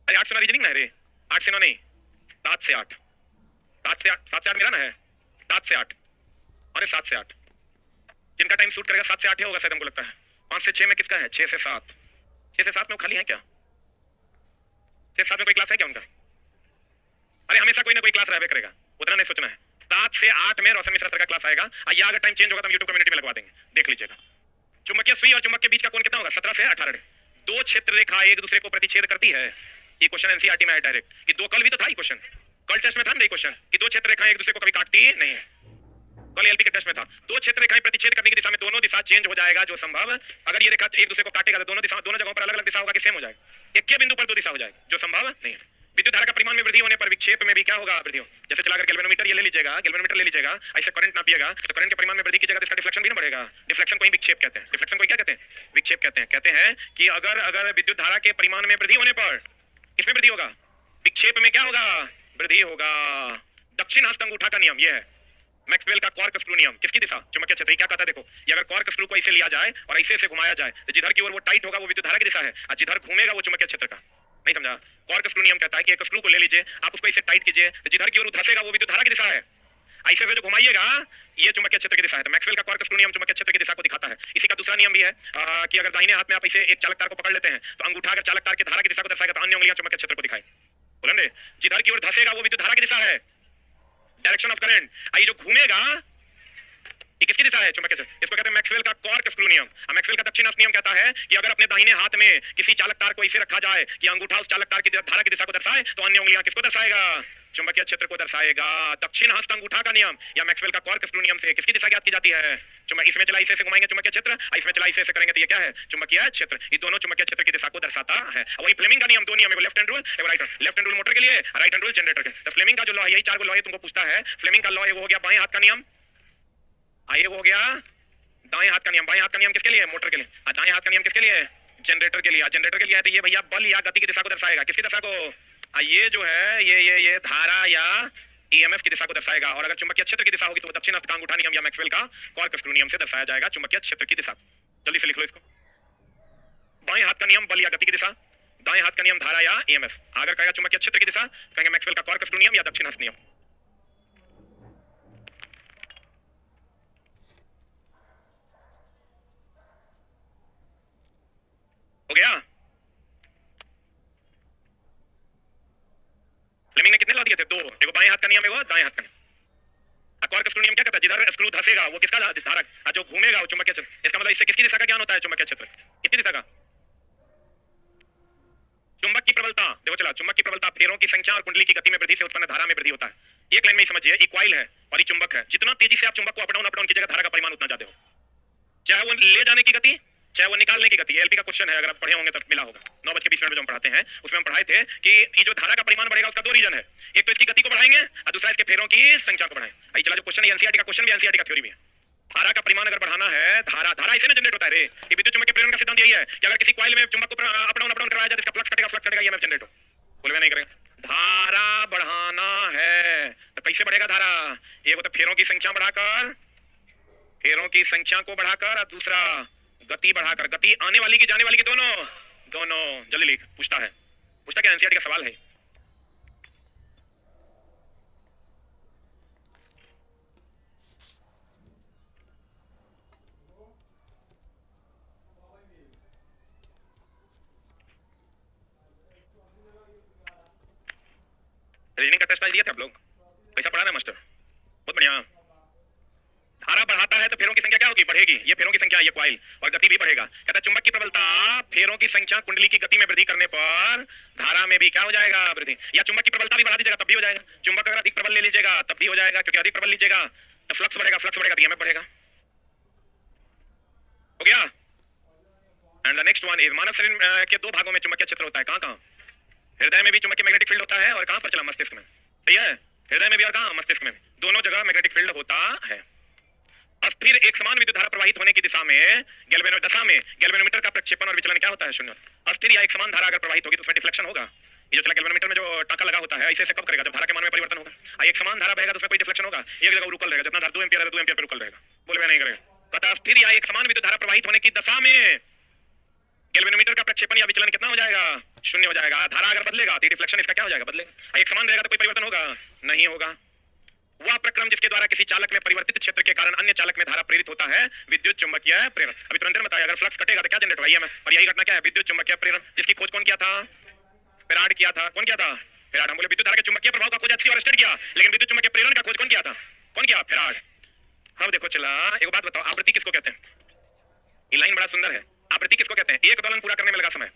अरे 8 से 9 रीजनिंग ना है रे, 8 से 9 नहीं, 7 से 8, 7 से 8, 7 से 8 मेरा ना है, 7 से 8 अरे 7 से 8 जिनका टाइम सूट करेगा 7 से 8 ही होगा शायद, हमको लगता है। 5 से 6 में किसका है, 6 से 7, 6 से 7 में वो खाली है क्या, 6 से 7 में कोई क्लास है क्या उनका? अरे हमेशा कोई ना कोई क्लास रहबे करेगा, उतना नहीं सोचना है। 7 से 8 में रोशन मिश्रा सर का क्लास आएगा, या अगर टाइम चेंज होगा तो हम यूट्यूब कम्युनिटी में लगवा देंगे, देख लीजिएगा। चुंबकीय सुई और चुंबक के बीच का कोण कितना होगा, 17 से 18। दो क्षेत्र रेखा एक दूसरे को प्रतिच्छेद करती है, ये क्वेश्चन एनसीईआरटी में है डायरेक्ट, कि दो कल भी तो था ये क्वेश्चन, कल टेस्ट में था ना क्वेश्चन कि दो क्षेत्र रेखाएं एक दूसरे को कभी काटती नहीं है, कल एलपी के टेस्ट में था। दो क्षेत्र रेखाएं प्रतिच्छेद करने की दिशा में दोनों दिशा चेंज हो जाएगा जो संभव, अगर ये रेखा एक दूसरे को काटेगा तो दोनों जगहों पर अलग अलग दिशा होगा कि सेम हो जाएगा, एक के बिंदु पर दो दिशा हो जाएगी जो संभव नहीं है। विद्युत धारा का परिमाण में वृद्धि होने पर विक्षेप में भी क्या होगा, वृद्धि हो। जैसे चलाकर गैल्वेनोमीटर ये ले लीजिएगा, गैल्वेनोमीटर ले लीजिएगा, ऐसे करंट नापिएगा तो करंट के परिमाण में वृद्धि कीजिएगा तो इसका डिफ्लेक्शन भी ना बढ़ेगा। डिफ्लेक्शन को ही विक्षेप कहते हैं, डिफ्लेक्शन को क्या कहते हैं, विक्षेप कहते हैं। कहते हैं कि अगर विद्युत धारा के परिमाण में वृद्धि होने पर किसमें वृद्धि होगा, विक्षेप में क्या होगा, वृद्धि होगा। दक्षिण हस्त अंगूठा का नियम ये है, मैक्सवेल का कॉर्क स्क्रू नियम। किसकी दिशा, चुंबकीय क्षेत्र। क्या कहता है देखो, ये अगर कॉर्क स्क्रू को ऐसे लिया जाए और ऐसे घुमाया जाए तो जिधर की ओर वो टाइट होगा वो विद्युत धारा की दिशा है, और जिधर घूमेगा वो चुंबकीय क्षेत्र का। नहीं समझा, कॉर्क स्क्रू नियम कहता है कि एक स्क्रू को ले लीजिए, आप उसको ऐसे टाइट कीजिए तो जिधर की ओर धंसेगा वो विद्युत धारा की दिशा है, ऐसे जो घुमाइएगा ये चुंबकीय क्षेत्र की दिशा है। तो मैक्सवेल का कॉर्क स्क्रू नियम चुंबकीय क्षेत्र की दिशा को दिखाता है। इसी का दूसरा नियम भी है कि अगर दाहिने हाथ में आप इसे एक चालक तार को पकड़ लेते हैं तो अंगूठा अगर चालक तार की धारा की दिशा को दर्शाएगा तो अन्य उंगलियां चुंबकीय क्षेत्र को दिखाए। बोलेंगे जिधर की ओर धंसेगा वो विद्युत धारा की दिशा है, डायरेक्शन ऑफ करंट। ये जो घूमेगा ये किसकी दिशा है, चुंबकीय क्षेत्र। इसको कहते हैं मैक्सवेल का कॉर्क स्क्रू नियम। मैक्सवेल का दक्षिण हस्त नियम कहता है कि अगर अपने दाहिने हाथ में किसी चालक तार को इसे रखा जाए कि अंगूठा उस चालक तार की धारा की दिशा को दर्शाए तो अन्य उंगलियां किसको दर्शाएगा, चुंबकीय क्षेत्र को दर्शाएगा। दक्षिण हस्त अंगूठा का नियम या मैक्सवेल का कॉर्क स्क्रू नियम से किसकी दिशा ज्ञात की जाती है, इसमें चला इसे घुमाएंगे चुंबकीय क्षेत्र, इसमें चला इसे करेंगे तो ये क्या है, चुंबकीय क्षेत्र। ये दोनों चुंबकीय क्षेत्र की दिशा को दर्शाता है। वही फ्लेमिंग का नियम, दो नियम है, लेफ्ट हैंड रूल और right hand. Left hand rule motor के लिए, राइट हैंड रूल जनरेटर के। तो फ्लेमिंग का जो लॉ है, यही चार लॉ तुमको पूछता है। फ्लेमिंग का लॉ वो हो गया बाएं हाथ का नियम, आइए वो हो गया दाएं हाथ का नियम। बाएं हाथ का नियम किसके लिए, मोटर के लिए। और दाएं हाथ का नियम किसके लिए, जनरेटर के लिए। जनरेटर के लिए है तो ये भैया बल या गति की दिशा को दर्शाएगा। किसकी दिशा को, ये जो है ये धारा या ईएमएफ की दिशा को दर्शाएगा। और अगर चुंबकीय क्षेत्र की दिशा होगी तो दक्षिण हस्त का अंगूठा नियम या मैक्सवेल का कॉर्क स्क्रू नियम से दर्शाया जाएगा चुंबकीय क्षेत्र की दिशा। जल्दी से लिख लो इसको। बाएं हाथ का नियम बल या गति की दिशा, दाएं हाथ का नियम धारा या ईएमएफ। अगर कहेगा चुंबकीय क्षेत्र की दिशा कहेंगे मैक्सवेल का कॉर्क स्क्रू नियम या दक्षिण हस्त नियम। हो गया। फ्लेमिंग ने कितने लॉ दिए थे, दो। देखो बाएं हाथ का नियम है वो, दाएं हाथ का नियम। कॉर्क स्क्रू नियम क्या कहता है, जिधर स्क्रू धंसेगा वो किसका धारक, जो घूमेगा वो चुंबकीय क्षेत्र। इसका मतलब इससे किसकी दिशा का ज्ञान होता है, चुंबकीय क्षेत्र। किसकी दिशा का, चुंबक की प्रबलता। देखो चला, चुंबक की प्रबलता फेरों की संख्या और कुंडली की गति में वृद्धि से उत्पन्न धारा में वृद्धि होता है। एक लाइन में ही समझिए, एक कॉइल है और ये चुंबक है। जितना तेजी से आप चुंबक को अप डाउन कीजिएगा धारा का परिमाण उतना ज्यादा हो, चाहे वो ले जाने की गति चाहे वो निकालने की गति। एलपी का क्वेश्चन है, अगर आप पढ़े होंगे तब मिला होगा 9:20 जो हम पढ़ाते हैं उसमें हम पढ़ाए थे कि ये जो धारा का परिमाण बढ़ेगा उसका दो रीजन है, एक तो इसकी गति को बढ़ाएंगे और दूसरा इसके फेरों की संख्या को बढ़ाएंगे। चला जो क्वेश्चन है एनसीईआरटी का क्वेश्चन भी, एनसीईआरटी का थ्योरी भी है। धारा का परिमाण अगर बढ़ाना है, धारा इसे ना जनरेट होता है रे। ये विद्युत चुंबकीय प्रेरण का सिद्धांत यही है कि अगर किसी कॉइल में चुंबक को अप डाउन करवाया जाए तो इसका फ्लक्स कटेगा ईएमएफ जनरेट हो। बोलवे नहीं करेगा। धारा बढ़ाना है तो कैसे बढ़ेगा धारा, एक तो फेरों की संख्या बढ़ाकर, फेरों की संख्या को बढ़ाकर, और दूसरा गति बढ़ाकर। गति आने वाली की जाने वाली की दोनों। जल्दी लिख, पूछता क्या एनसीईआरटी का सवाल है। रीजनिंग का टेस्ट आज दिया था आप लोग, कैसा पढ़ा ना मास्टर, बहुत बढ़िया। धारा बढ़ाता है तो फेरों की संख्या क्या होगी, बढ़ेगी। ये फेरों की संख्या, ये कॉइल, और गति भी बढ़ेगा। कहता है चुंबक की प्रबलता फेरों की संख्या कुंडली की गति में वृद्धि करने पर धारा में भी क्या हो जाएगा, वृद्धि। या चुंबक की प्रबलता भी बढ़ा दीजिएगा तब भी हो जाएगा। चुंबक अगर अधिक प्रबल ले लीजिएगा तब भी हो जाएगा, क्योंकि अधिक प्रबल लीजिएगा तो फ्लक्स बढ़ेगा, फ्लक्स बढ़ेगा तो ईएमएफ बढ़ेगा। हो गया। And the next one is मानव शरीर के दो भागों में चुंबकीय क्षेत्र होता है। कहां कहां? हृदय में भी चुंबकीय मैग्नेटिक फील्ड होता है, और कहां पर चला, मस्तिष्क में। सही है, हृदय में भी और कहां, मस्तिष्क में भी, दोनों जगह मैग्नेटिक फील्ड होता है। अस्थिर एक समान विद्युत धारा प्रवाहित होने की दिशा में गैल्वेनोमीटर का प्रक्षेपण और विचलन क्या होता है, शून्य। अस्थिर या एक समान धारा अगर प्रवाहित होगी तो उसमें डिफ्लेक्शन होगा। ये जो चला गैल्वेनोमीटर में जो टांका लगा होता है, ऐसे कब करेगा, जब धारा के मान में परिवर्तन होगा। एक समान धारा बहेगा तो उसमें कोई डिफ्लेक्शन होगा, एक जगह रुकल रहेगा। जितना धारा 2 एम्पीयर है 2 एम्पीयर पे रुकल रहेगा, बोलवे नहीं करेगा। कहता अस्थिर या एक समान विद्युत धारा प्रवाहित होने की दशा में गैल्वेनोमीटर का प्रक्षेपण या विचलन कितना हो जाएगा, शून्य हो जाएगा। धारा अगर बदलेगा तो डिफ्लेक्शन इसका क्या हो जाएगा, बदलेगा। एक समान रहेगा तो कोई परिवर्तन होगा नहीं होगा। वह प्रक्रम जिसके द्वारा किसी चालक में परिवर्तित क्षेत्र के कारण अन्य चालक में धारा प्रेरित होता है, विद्युत चुंबकीय प्रेरण। अभी तुरंत बताया, अगर फ्लक्स कटेगा तो क्या जनरेट होगा, ईएमएफ। और यही घटना क्या है, विद्युत चुंबकीय प्रेरण, जिसकी खोज कौन किया था, फेराड किया था। कौन किया था, फेराड। हम बोले विद्युत धारा के चुंबकीय प्रभाव का खोज एचसी और स्टेट किया, लेकिन विद्युत चुंबकीय प्रेरण का खोज कौन किया था, कौन किया, फेराड। अब देखो चला, एक बात बताओ, आवृत्ति किसको कहते हैं। ये लाइन बड़ा सुंदर है। आवृत्ति किसको कहते हैं, एक दोलन पूरा करने में लगा समय,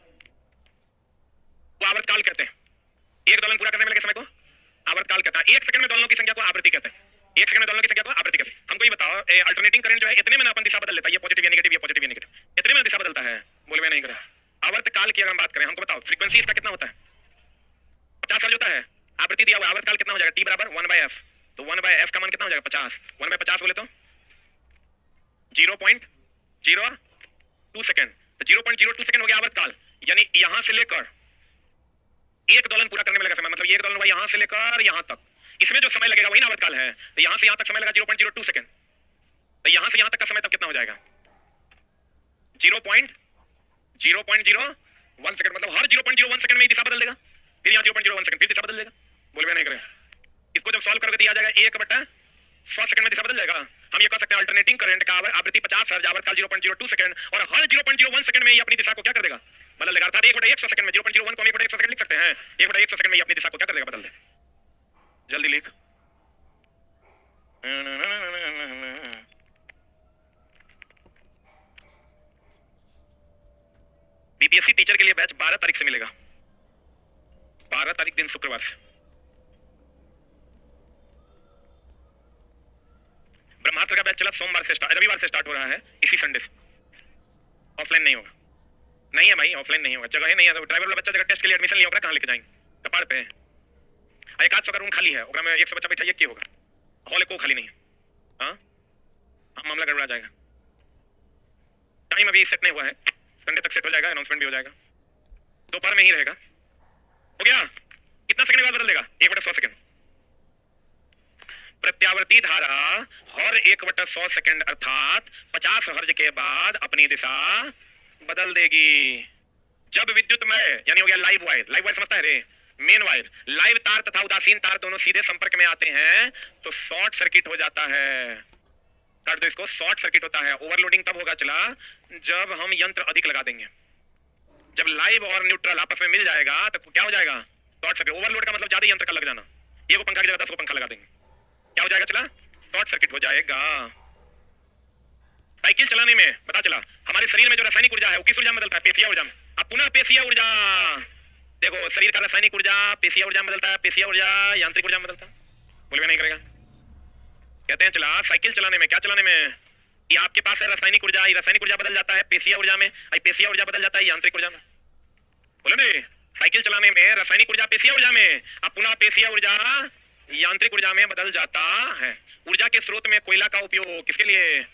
वो आवर्तकाल कहते हैं। एक दोलन पूरा करने में लगे समय को आवर्तकाल कहता है। एक सेकंड में दोलनों की संख्या को आवृत्ति कहते हैं। एक सेकंड में दोलनों की संख्या को आवृत्ति कहते हैं। हमको ये बताओ, अल्टरनेटिंग करंट जो है इतने में ना अपन दिशा बदल लेता है, ये पॉजिटिव या नेगेटिव, ये पॉजिटिव या नेगेटिव, इतने में दिशा बदलता है, बोले मैं नहीं करा। आवर्तकाल की अगर हम बात करें, हमको बताओ फ्रीक्वेंसी इसका कितना होता है, 50 हर्ट्ज होता है। आवृत्ति दिया हुआ, आवर्तकाल कितना हो जाएगा, टी बराबर 1/f। तो 1/f का मान कितना हो जाएगा, 50। 1/50 बोले तो 0.02 सेकंड, तो 0.02 सेकंड हो गया आवर्तकाल। यानी यहां से लेकर एक दोलन पूरा करने में लगा समय, मतलब एक दोलन हुआ यहां से लेकर यहां तक, इसमें जो समय लगेगा वही आवर्तकाल है। तो यहां से यहां तक समय लगा 0.02 सेकंड, तो यहां से यहां तक का समय तब कितना हो जाएगा, 0.01 सेकंड। मतलब हर 0.01 सेकंड में दिशा बदल देगा, फिर यहां 0.01 सेकंड फिर दिशा बदल देगा, बोलवे नहीं करेगा। इसको जब सॉल्व करके दिया जाएगा 1/100 सेकंड में दिशा बदल जाएगा। हम ये कह सकते हैं अल्टरनेटिंग करंट का आवृत्ति 50 हर्ट्ज, आवर्तकाल 0.02 सेकंड, और हर 0.01 सेकंड में ये अपनी दिशा को क्या कर देगा, बदल देगा। अर्थात 1/100 सेकंड में 0.01 को हम 1/100 सेकंड लिख सकते हैं। 1/100 सेकंड में ये अपनी दिशा को क्या कर देगा, बदल दे। जल्दी लिख। बीपीएससी टीचर के लिए बैच 12 तारीख से मिलेगा, 12 तारीख दिन शुक्रवार से। ब्रह्मास्त्र का बैच चला सोमवार से रविवार से स्टार्ट हो रहा है, इसी संडे से। ऑफलाइन नहीं होगा, नहीं है भाई, ऑफलाइन नहीं होगा, जगह ही नहीं है। तो ड्राइवर वाला बच्चा जगह टेस्ट के लिए एडमिशन लिया होगा, कहां लेके जाएंगे, कपाड़ पे। एक आध 100 का रूम खाली है, ओकरा में 100 बच्चा बैठा, ये क्या होगा, हॉल को खाली नहीं है। हाँ, मामला गड़बड़ा जाएगा। टाइम अभी सेट नहीं हुआ है, संडे तक सेट हो जाएगा, अनाउंसमेंट भी हो जाएगा, दोपहर में ही रहेगा। हो गया। कितना सेकंड बाद बदल देगा, 1/100 सेकंड। प्रत्यावर्ती धारा हर 1/100 सेकंड अर्थात 50 हर्ज के बाद अपनी दिशा बदल देगी। जब विद्युतमय यानी हो गया लाइव वायर समझता है रे, मेन वायर, लाइव तार तथा उदासीन तार दोनों सीधे संपर्क में आते हैं तो शॉर्ट सर्किट हो जाता है। कर दो इसको, शॉर्ट सर्किट होता है। ओवरलोडिंग तब होगा चला जब हम यंत्र अधिक लगा देंगे। जब लाइव और न्यूट्रल आपस में मिल जाएगा तो क्या हो जाएगा, शॉर्ट सर्किट। ओवरलोड का मतलब ज्यादा यंत्र का लग जाना, ये को पंखा की जगह 10 को पंखा लगा देंगे, क्या हो जाएगा चला, शॉर्ट सर्किट हो जाएगा। साइकिल चलाने में पता चला हमारे शरीर में जो रासायनिक ऊर्जा है वो किस ऊर्जा में बदलता है, पेशीय ऊर्जा में। अब पुनः पेशीय ऊर्जा, देखो शरीर का रासायनिक ऊर्जा पेशीय ऊर्जा में बदलता है, पेशीय ऊर्जा यांत्रिक ऊर्जा में बदलता है, बोलवे नहीं करेगा। कहते हैं चला साइकिल चलाने में, क्या चलाने में, ये आपके पास है रासायनिक ऊर्जा, ये रासायनिक ऊर्जा बदल जाता है पेशीय ऊर्जा में, पेशीय ऊर्जा बदल जाता है यांत्रिक ऊर्जा में। बोलो नहीं, साइकिल चलाने में रासायनिक ऊर्जा पेशीय ऊर्जा में, अब पुनः पेशीय ऊर्जा यांत्रिक ऊर्जा में बदल जाता है। ऊर्जा के स्रोत में कोयला का उपयोग, किसके लिए,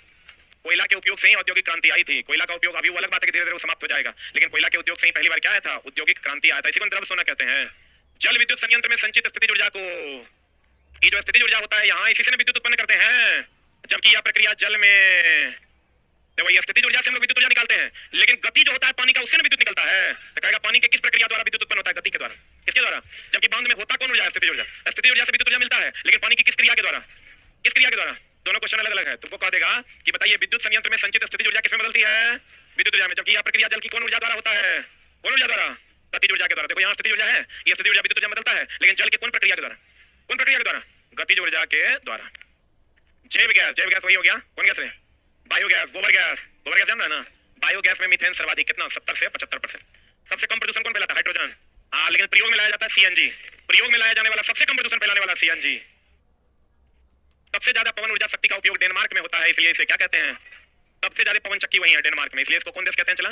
कोयला के उपयोग से ही औद्योगिक क्रांति आई थी। कोयला का उपयोग अभी वो अलग बात है कि धीरे धीरे समाप्त हो जाएगा, लेकिन कोयला के उपयोग से ही पहली बार क्या आया था, औद्योगिक क्रांति आया था। इसी को द्रव्य सोना कहते हैं। जल विद्युत संयंत्र में संचित स्थितिज ऊर्जा को, ये जो स्थितिज ऊर्जा होता है यहाँ इसी से विद्युत उत्पन्न करते हैं, जबकि यह प्रक्रिया जल में, देखो ये स्थितिज ऊर्जा से हम लोग विद्युत ऊर्जा निकालते हैं, लेकिन गति जो होता है पानी का उससे विद्युत निकलता है। तो कहेगा पानी के किस प्रक्रिया द्वारा विद्युत उत्पन्न होता है, गति के द्वारा, किसके द्वारा, जबकि बांध में होता कौन ऊर्जा है, स्थितिज ऊर्जा। स्थितिज ऊर्जा से विद्युत ऊर्जा मिलता है, लेकिन पानी की किस क्रिया के द्वारा, किस क्रिया के द्वारा, दोनों क्वेश्चन अलग अलग है। तुमको कह देगा कि बताइए विद्युत संयंत्र में संचित स्थितिज ऊर्जा किसमें बदलती है, विद्युत ऊर्जा में, जबकि यह प्रक्रिया जल की कौन ऊर्जा द्वारा होता है, कौन ऊर्जा द्वारा, गतिज ऊर्जा के द्वारा। देखो यहाँ स्थितिज ऊर्जा है, ये स्थितिज ऊर्जा विद्युत ऊर्जा में बदलता है, लेकिन जल की कौन प्रक्रिया के द्वारा, कौन प्रक्रिया के द्वारा, गतिज ऊर्जा के द्वारा। जैव गैस वही हो गया, कौन गैस है? बायोगैस, गोबर गैस जान रहा है ना? बायोगैस में मीथेन सर्वाधिक, कितना? 70 से 75%। सबसे कम प्रदूषण कौन फैलाता है? हाइड्रोजन। हाँ, लेकिन प्रयोग में लाया जाता है सीएनजी। प्रयोग में लाया जाने वाला सबसे कम प्रदूषण फैलाने वाला सीएनजी। सबसे ज्यादा पवन ऊर्जा शक्ति का उपयोग डेनमार्क में होता है, इसलिए इसे क्या कहते हैं? सबसे ज्यादा पवन चक्की वही है डेनमार्क में, इसलिए इसको कौन देश कहते हैं? चला,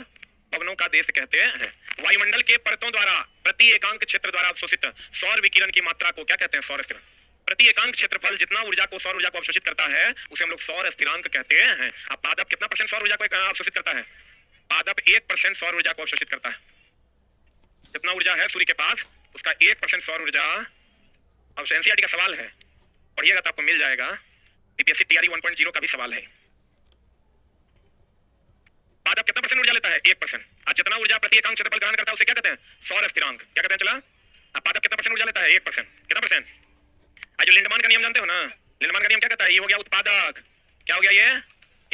पवनों का देश कहते हैं। वायुमंडल के परतों द्वारा प्रति एकांक क्षेत्र द्वारा अवशोषित सौर विकिरण की मात्रा को क्या कहते हैं? सौर स्थिरांक। प्रति एकांक क्षेत्रफल जितना ऊर्जा को, सौर ऊर्जा को अवशोषित करता है उसे हम लोग सौर स्थिरांक कहते हैं। अब पादप कितना परसेंट सौर ऊर्जा को अवशोषित करता है? पादप 1% सौर ऊर्जा को अवशोषित करता है। जितना ऊर्जा है सूर्य के पास, उसका 1% सौर ऊर्जा। अब एनसीईआरटी का सवाल है, पढ़िएगा तो आपको मिल जाएगा। बीपीएससी टीआरई 1.0 का भी सवाल है। पादप कितना परसेंट ऊर्जा लेता है? 1%। आज जितना ऊर्जा प्रति एकांक क्षेत्रफल ग्रहण करता है उसे क्या कहते हैं? सौर स्थिरांक। क्या कहते हैं? चला, पादप कितना परसेंट ऊर्जा लेता है? 1%। कितना परसेंट? आज जो लिंडमान का नियम जानते हो ना? लिंडमान का नियम क्या कहता है? ये हो गया उत्पादक, क्या हो गया? ये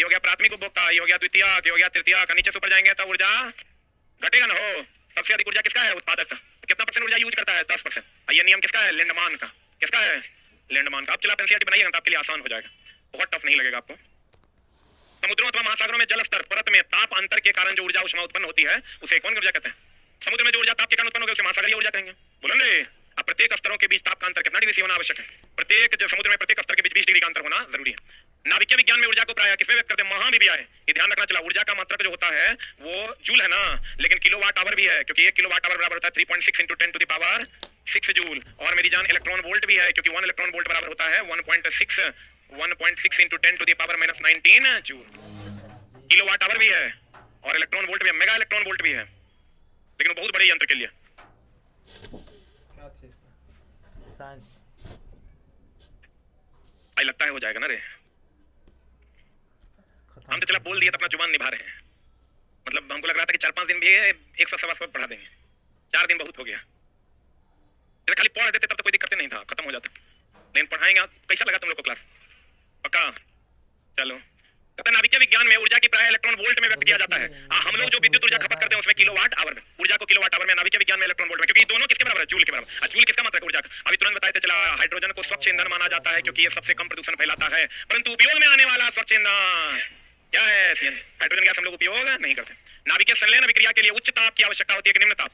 हो गया प्राथमिक उपभोक्ता, ये हो गया द्वितीयक, ये हो गया तृतीयक। नीचे से ऊपर जाएंगे तो ऊर्जा घटेगा ना हो। सबसे अधिक ऊर्जा किसका है? उत्पादक। कितना परसेंट ऊर्जा यूज करता है? 10%। ये नियम किसका है? लिंडमान का। किसका है? लिंडमान का। अब चला एनसीईआरटी बनाइए ना तो आपके लिए आसान हो जाएगा, बहुत टफ नहीं लगेगा आपको। समुद्रों अथवा महासागरों में जल स्तर परत में ताप अंतर के कारण जो ऊर्जा उष्मा उत्पन्न होती है उसे कौन ऊर्जा कहते हैं? समुद्र में जो ऊर्जा ताप के कारण उत्पन्न होगी उसे महासागरीय ऊर्जा कहेंगे। बोलो रे। अब प्रत्येक स्तरों के बीच ताप का अंतर कितना डिग्री से होना आवश्यक है? प्रत्येक समुद्र में प्रत्येक स्तर के बीच 20 डिग्री का अंतर होना जरूरी है। नाभिकीय विज्ञान में ऊर्जा को प्रायः किसमें व्यक्त करते हैं? महाविभव है। ये ध्यान रखना चला, ऊर्जा का मात्रक जो होता है वो जूल है ना, लेकिन किलोवाट आवर भी है, क्योंकि 1 किलोवाट आवर बराबर होता है 3.6 × 10⁻6 जूल। और मेरी जान इलेक्ट्रॉन वोल्ट भी है, क्योंकि 1 इलेक्ट्रॉन वोल्ट बराबर होता है 1.6 × 10⁻⁻19 जूल। किलोवाट आवर भी है और इलेक्ट्रॉन वोल्ट भी है, मेगा इलेक्ट्रॉन वोल्ट भी है, लेकिन बहुत बड़े यंत्र के लिए। आई लगता है हो जाएगा ना रे। हम तो चला बोल दिया तो अपना जुबान निभा रहे हैं। मतलब हमको लग रहा था कि 4-5 दिन भी 100 पढ़ा देंगे, 4 दिन बहुत हो गया। खाली पढ़ देते तब तो कोई दिक्कत नहीं था, खत्म हो जाता। लेकिन पढ़ाएंगे। कैसा लगा तुम लोग को क्लास? पक्का? चलो। नाभिकीय विज्ञान में ऊर्जा की प्राय इलेक्ट्रॉन वोल्ट में व्यक्त किया जाता है। हम लोग जो विद्युत ऊर्जा खपत करते हैं उसमें किलोवाट आवर में, ऊर्जा को किलोवाट आवर में, नाभिकीय विज्ञान में इलेक्ट्रॉन वोल्ट में, क्योंकि दोनों किसके बराबर है? जूल के बराबर। जूल किसका मात्रक ऊर्जा का? अभी तुरंत बताए थे चला, हाइड्रोजन को स्वच्छ ईंधन माना जाता है क्योंकि ये सबसे कम प्रदूषण फैलाता है, परंतु उपयोग में आने वाला स्वच्छ ईंधन क्या है? हाइड्रोजन गैस हम लोग उपयोग नहीं करते। नाभिकीय संलयन अभिक्रिया के लिए उच्च ताप की आवश्यकता होती है कि निम्न ताप?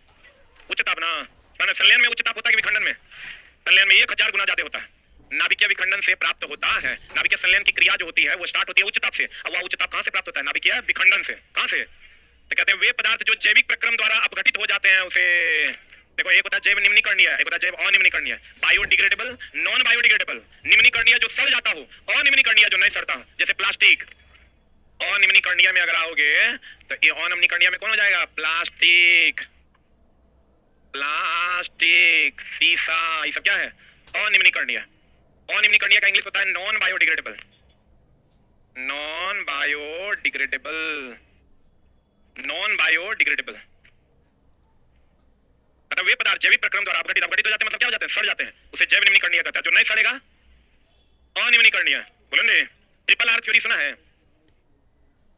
उच्च ताप ना। संलयन में उच्च ताप होता है कि विखंडन में? संलयन में 1000 गुना ज्यादा होता है। नाभिकीय विखंडन से प्राप्त होता है। नाभिकीय संलयन की क्रिया जो होती है वो स्टार्ट होती है उच्च ताप से। अब वह उच्च ताप कहां से प्राप्त होता है? नाभिकीय विखंडन से। कहां से? तो कहते हैं वे पदार्थ जो जैविक प्रक्रम द्वारा अपघटित हो जाते हैं उसे, देखो एक होता है जैव निम्नीकरणीय, एक होता है जैव अनिम्नीकरणीय। Biodegradable, non biodegradable. निम्नीकरणीय जो सड़ जाता हो, अनिम्नीकरणीय जो नहीं सड़ता, जैसे प्लास्टिक। अनिम्नीकरणीय में अगर आओगे तो ये अनिम्नीकरणीय में कौन हो जाएगा? प्लास्टिक, प्लास्टिक, शीशा, ये सब क्या है? अनिम्नीकरणीय। अनिम्नीकरणीय का इंग्लिश होता है non biodegradable. Non biodegradable, non biodegradable. वे पदार्थ जैविक प्रक्रम द्वारा अपघटित हो जाते हैं, मतलब क्या हो जाते हैं? सड़ जाते हैं, उसे जैव निम्नीकरणीय कहते हैं। जो नहीं सड़ेगा अनिम्नीकरणीय। बोलेंगे ट्रिपल आर थ्योरी सुना है?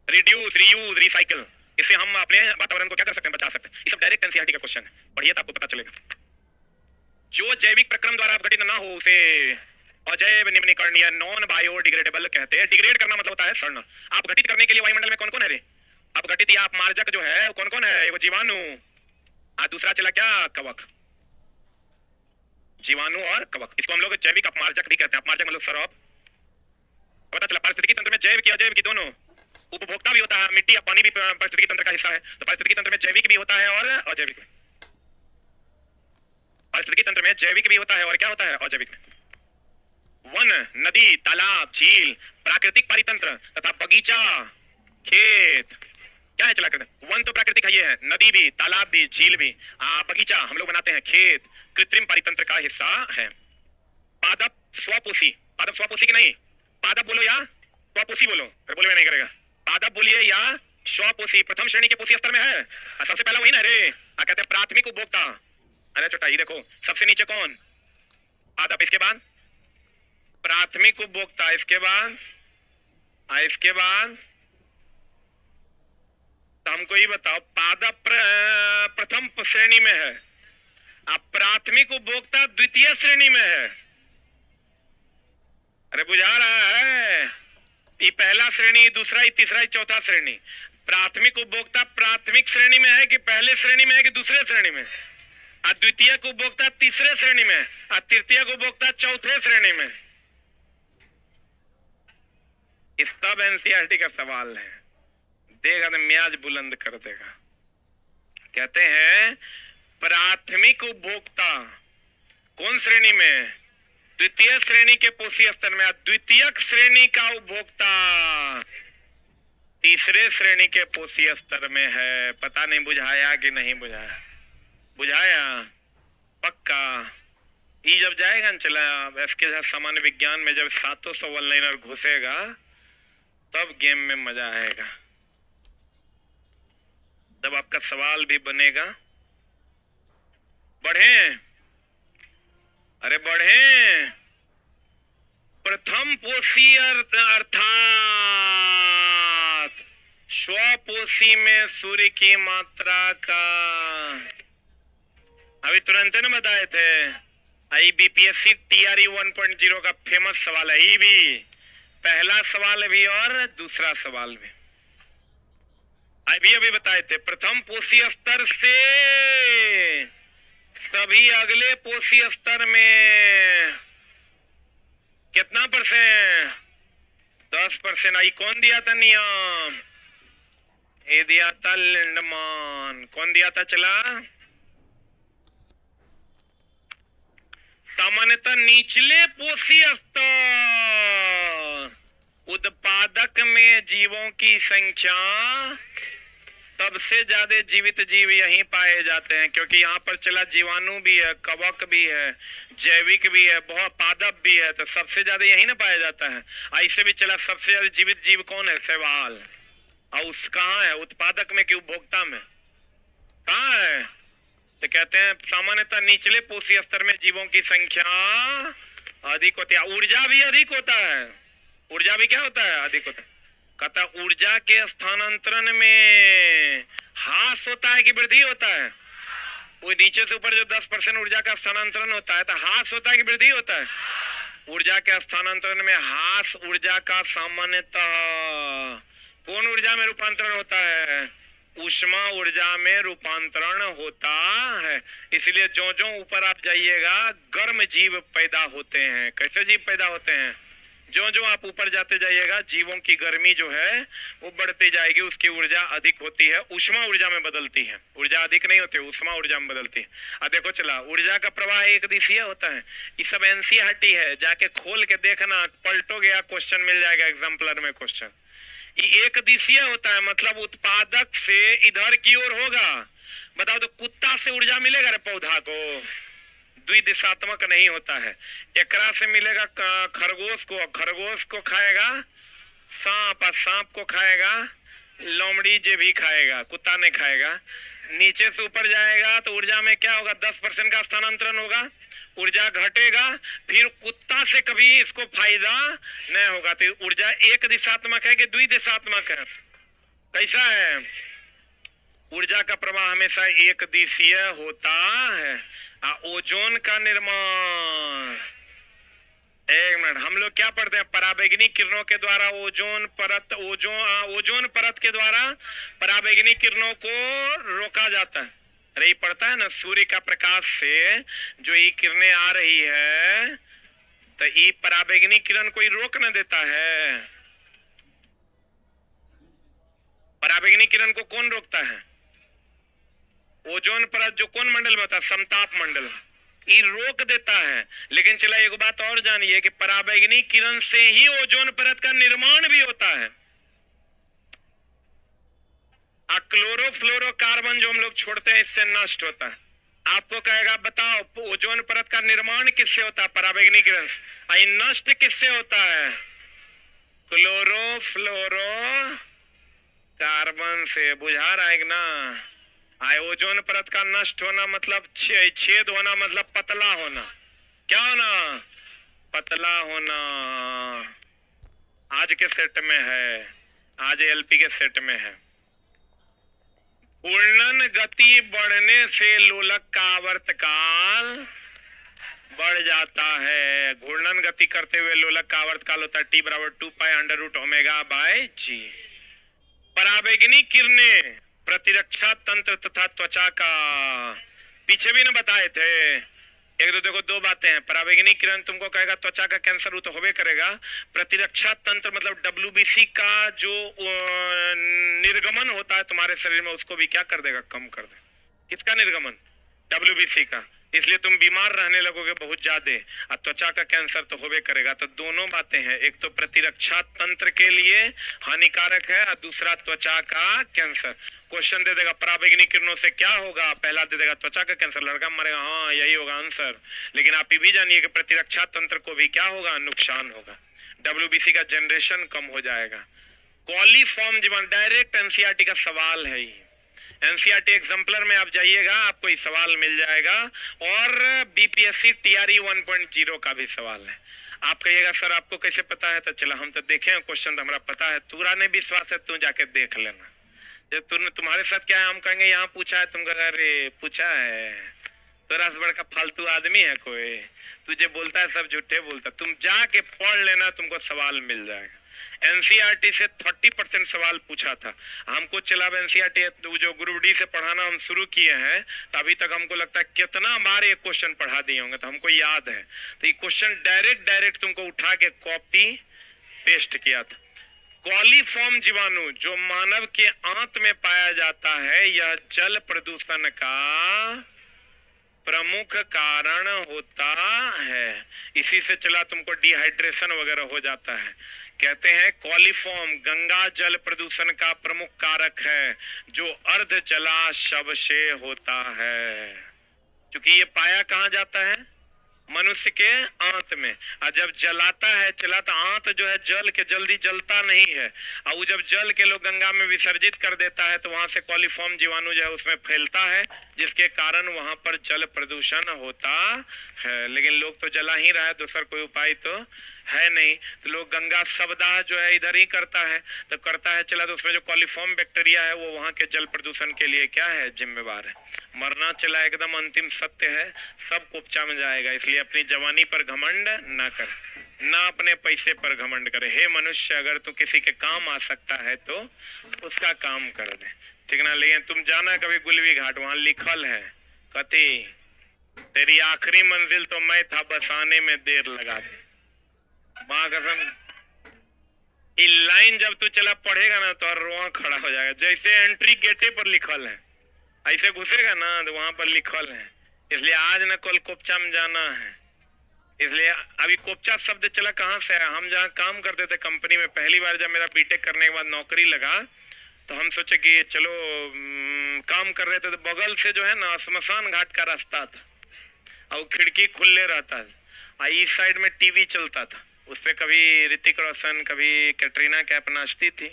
Reduce, reuse, recycle. इससे हम अपने वातावरण को क्या कर सकते हैं? बचा सकते हैं। ये सब डायरेक्ट एनसीईआरटी का क्वेश्चन है, पढ़िए तो आपको पता चलेगा। जो जैविक प्रक्रम द्वारा अपघटित ना हो उसे अजैव निम्नीकरणीय, नॉन बायोडिग्रेडेबल कहते हैं। डिग्रेड करना मतलब होता है सड़ना। अपघटित करने के लिए वायुमंडल में कौन कौन है रे? अपघटित या अपमार्जक जो है कौन कौन है? एगो जीवाणु, दूसरा चला क्या? कवक। जीवाणु और कवक, इसको हम लोग जैविक अपमार्जक भी कहते हैं। अपमार्जक मतलब सरप। पता चला पारिस्थितिकी तंत्र में जैव की अजैव की दोनों। उपभोक्ता भी होता है, मिट्टी या पानी भी पारिस्थितिकी तंत्र का हिस्सा है। तो पारिस्थितिकी तंत्र में जैविक भी होता है और अजैविक। पारिस्थितिकी तंत्र में जैविक भी होता है और क्या होता है? अजैविक। वन, नदी, तालाब, झील, प्राकृतिक पारितंत्र तथा बगीचा, खेत क्या है? चला करते। वन तो प्राकृतिक है, ये है। नदी भी, तालाब भी, झील भी, बगीचा हम लोग बनाते हैं। खेत कृत्रिम पारितंत्र का हिस्सा है। पादप स्वपोषी। पादप स्वपोषी की नहीं, पादप बोलो या स्वपोषी बोलो? बोले में नहीं करेगा। पादप बोलिए या स्वपोषी। प्रथम श्रेणी के पोषी स्तर में है। सबसे पहला वही ना रे, कहते हैं प्राथमिक उपभोक्ता। अरे छोटा, ये देखो सबसे नीचे कौन? पादप, इसके बाद प्राथमिक उपभोक्ता, इसके बाद तो हमको ये बताओ, पादप प्रथम श्रेणी में है, अब प्राथमिक उपभोक्ता द्वितीय श्रेणी में है। अरे बुझा रहा है? ये पहला श्रेणी, दूसरा, ये तीसरा, ये चौथा श्रेणी। प्राथमिक उपभोक्ता प्राथमिक श्रेणी में है कि पहले श्रेणी में है कि दूसरे श्रेणी में? द्वितीयक उपभोक्ता तीसरे श्रेणी में और तृतीयक उपभोक्ता चौथे श्रेणी में। इस सब एनसीईआरटी का सवाल है, देगा तो म्याज बुलंद कर देगा। कहते हैं प्राथमिक उपभोक्ता कौन श्रेणी में? द्वितीय श्रेणी के पोषी स्तर में। द्वितीयक श्रेणी का उपभोक्ता तीसरे श्रेणी के पोषी स्तर में है। पता नहीं बुझाया कि नहीं बुझाया? बुझाया पक्का। ये जब जाएगा न चला इसके साथ सामान्य विज्ञान में, जब 700 वन लाइनर घुसेगा तब गेम में मजा आएगा, तब आपका सवाल भी बनेगा। बढ़े, अरे बढ़े। प्रथम पोषी अर्थात स्वपोषी में सूर्य की मात्रा का, अभी तुरंत न बताए थे। IBPSC TRE 1.0 का फेमस सवाल है। ये भी पहला सवाल भी और दूसरा सवाल भी अभी बताए थे। प्रथम पोषी स्तर से सभी अगले पोषी स्तर में कितना %? 10%। आई कौन दिया था नियम? ये दिया था लिंडमान। कौन दिया था? चला सामान्यतः निचले पोषी स्तर उत्पादक में जीवों की संख्या, सबसे ज्यादा जीवित जीव यहीं पाए जाते हैं, क्योंकि यहाँ पर चला जीवाणु भी है, कवक भी है, जैविक भी है, बहुत पादप भी है, तो सबसे ज्यादा यहीं ना पाया जाता है। ऐसे भी चला सबसे ज्यादा जीवित जीव कौन है? शैवाल। और उस कहाँ है? उत्पादक में कि उपभोक्ता में? कहाँ है? तो कहते हैं सामान्यतः निचले पोषी स्तर में जीवों की संख्या अधिक होती है। ऊर्जा भी अधिक होता है। ऊर्जा भी क्या होता है? अधिक होता है। कहता ऊर्जा के स्थानांतरण में ह्रास होता है कि वृद्धि होता है? वो नीचे से ऊपर जो 10% ऊर्जा का स्थानांतरण होता है, तो ह्रास होता है कि वृद्धि होता है? ऊर्जा के स्थानांतरण में ह्रास ऊर्जा का सामान्यतः कौन ऊर्जा में रूपांतरण होता है? ऊष्मा ऊर्जा में रूपांतरण होता है। इसलिए जो जो ऊपर आप जाइएगा गर्म जीव पैदा होते हैं। कैसे जीव पैदा होते हैं? जो जो आप ऊपर जाते जाइएगा जीवों की गर्मी जो है वो बढ़ती जाएगी, उसकी ऊर्जा अधिक होती है, ऊष्मा ऊर्जा में बदलती है। ऊर्जा अधिक नहीं होती, ऊष्मा ऊर्जा में बदलती है। अब देखो चला ऊर्जा का प्रवाह एक दिशीय होता है। ये सब एनसीईआरटी है, जाके खोल के देखना, पलटो गया क्वेश्चन मिल जाएगा एग्जाम्पलर में क्वेश्चन। ये एक दिशीय होता है, मतलब उत्पादक से इधर की ओर होगा। बताओ तो कुत्ता से ऊर्जा मिलेगा रे पौधा को? द्विदिशात्मक नहीं होता है। एकरा से मिलेगा खरगोश को, खरगोश को खाएगा सांप, और सांप को खाएगा लोमड़ी, जे भी खाएगा, कुत्ता नहीं खाएगा। नीचे से ऊपर जाएगा तो ऊर्जा में क्या होगा? 10% का स्थानांतरण होगा, ऊर्जा घटेगा, फिर कुत्ता से कभी इसको फायदा नहीं होगा। तो ऊर्जा एक दिशात्मक है कि द्विदिशात्मक है? कैसा है? ऊर्जा का प्रवाह हमेशा एक दिशीय होता है। ओजोन का निर्माण, एक मिनट, हम लोग क्या पढ़ते हैं? पराबैंगनी किरणों के द्वारा ओजोन परत, ओजोन परत के द्वारा पराबैंगनी किरणों को रोका जाता है। अरे ये पढ़ता है ना, सूर्य का प्रकाश से जो ये किरणें आ रही है तो ये पराबैंगनी किरण कोई रोक न देता है। पराबैंगनी किरण को कौन रोकता है? ओजोन परत जो कौन मंडल में होता है? समताप मंडल, ये रोक देता है। लेकिन चला एक बात और जानिए कि पराबैंगनी किरण से ही ओजोन परत का निर्माण भी होता है। क्लोरोफ्लोरोकार्बन जो हम लोग छोड़ते हैं इससे नष्ट होता है। आपको कहेगा बताओ ओजोन परत का निर्माण किससे होता है? पराबैंगनी किरण से। नष्ट किससे होता है? क्लोरोफ्लोरोकार्बन से। बुझा रहा है ना? ओजोन परत का नष्ट होना मतलब छेद होना, मतलब पतला होना। क्या होना? पतला होना। आज के सेट में है, आज एलपी के सेट में है। घूर्णन गति बढ़ने से लोलक का आवर्तकाल बढ़ जाता है। घूर्णन गति करते हुए लोलक का आवर्त काल होता है T बराबर 2 pi under root omega by g. पराबैंगनी किरणें प्रतिरक्षा तंत्र तथा त्वचा का, पीछे भी ना बताए थे। एक तो देखो दो बातें हैं, पराबैंगनी किरण तुमको कहेगा त्वचा का कैंसर वो तो होबे करेगा। प्रतिरक्षा तंत्र मतलब WBC का जो निर्गमन होता है तुम्हारे शरीर में उसको भी क्या कर देगा, कम कर देगा। किसका निर्गमन? WBC का। इसलिए तुम बीमार रहने लगोगे बहुत ज्यादा, और त्वचा का कैंसर तो होबे करेगा। तो दोनों बातें हैं, एक तो प्रतिरक्षा तंत्र के लिए हानिकारक है और दूसरा त्वचा का कैंसर। क्वेश्चन दे देगा पराबैंगनी किरणों से क्या होगा, पहला दे देगा त्वचा का कैंसर, लड़का मरेगा, हाँ यही होगा आंसर। लेकिन आप ये भी जानिए कि प्रतिरक्षा तंत्र को भी क्या होगा, नुकसान होगा। WBC का जनरेशन कम हो जाएगा। कॉलीफॉर्म जीवाणु, डायरेक्ट एनसीईआरटी का सवाल है ये। एनसीईआरटी एग्जाम्पलर में आप जाइएगा आपको ये सवाल मिल जाएगा। और बीपीएससी TRE 1.0 का भी सवाल है। आप कहिएगा सर आपको कैसे पता है, तो चला हम तो देखे हैं क्वेश्चन, तो हमारा पता है। तूरा ने विश्वास है, तू जाके देख लेना। जब तुम्हारे साथ क्या है, हम कहेंगे यहाँ पूछा है, तुम कहेगा अरे पूछा है, तोरा से बड़का फालतू आदमी है कोई, तुझे बोलता है सब झूठे बोलता। तुम जाके पढ़ लेना, तुमको सवाल मिल जाएगा। एनसीईआरटी से 30% सवाल पूछा था हमको। चला एनसीईआरटी जो ग्रुप डी से पढ़ाना हम शुरू किए हैं, तो अभी तक हमको लगता है कितना बार ये क्वेश्चन पढ़ा दिए होंगे, तो हमको याद है। तो ये क्वेश्चन डायरेक्ट तुमको उठा के कॉपी पेस्ट किया था। कॉलीफॉर्म जीवाणु जो मानव के आंत में पाया जाता है, यह जल प्रदूषण का प्रमुख कारण होता है। इसी से चला तुमको डिहाइड्रेशन वगैरह हो जाता है। कहते हैं कॉलीफॉर्म गंगा जल प्रदूषण का प्रमुख कारक है, जो अर्ध जलाशय से होता है। क्योंकि ये पाया कहाँ जाता है, मनुष्य के आंत में। और जब जलाता है, चलाता आंत जो है जल के जल्दी जलता नहीं है, और वो जब जल के लोग गंगा में विसर्जित कर देता है, तो वहां से कॉलीफॉर्म जीवाणु जो है उसमें फैलता है, जिसके कारण वहां पर जल प्रदूषण होता है। लेकिन लोग तो जला ही रहा है, दूसरा कोई उपाय तो है नहीं। तो लोग गंगा शवदाह जो है इधर ही करता है, तो करता है चला, तो उसमें जो कॉलीफॉर्म बैक्टीरिया है वो वहां के जल प्रदूषण के लिए क्या है, जिम्मेवार है। मरना चला एकदम अंतिम सत्य है, सब कुपचा में जाएगा। इसलिए अपनी जवानी पर घमंड ना कर, ना अपने पैसे पर घमंड करे। हे मनुष्य, अगर तू किसी के काम आ सकता है तो उसका काम कर दे, ठीक ना। लेकिन तुम जाना कभी गुलवी घाट, वहां लिखल है कथी, तेरी आखिरी मंजिल तो मैं था, बस आने में देर लगा दी। माँ कसम, ये लाइन जब तू चला पढ़ेगा ना तो रोआ खड़ा हो जाएगा। जैसे एंट्री गेटे पर लिखल है, ऐसे घुसेगा ना तो वहां पर लिखल है। इसलिए आज न कल कोपचा में जाना है। इसलिए अभी कोपचा शब्द चला कहाँ से है, हम जहाँ काम करते थे कंपनी में, पहली बार जब मेरा बीटेक करने के बाद नौकरी लगा, तो हम सोचे कि चलो काम कर रहे थे, तो बगल से जो है ना श्मशान घाट का रास्ता था, और खिड़की खुले रहता था, इस साइड में टीवी चलता था, उसपे कभी ऋतिक रोशन, कभी कैटरीना कैफ नाचती थी।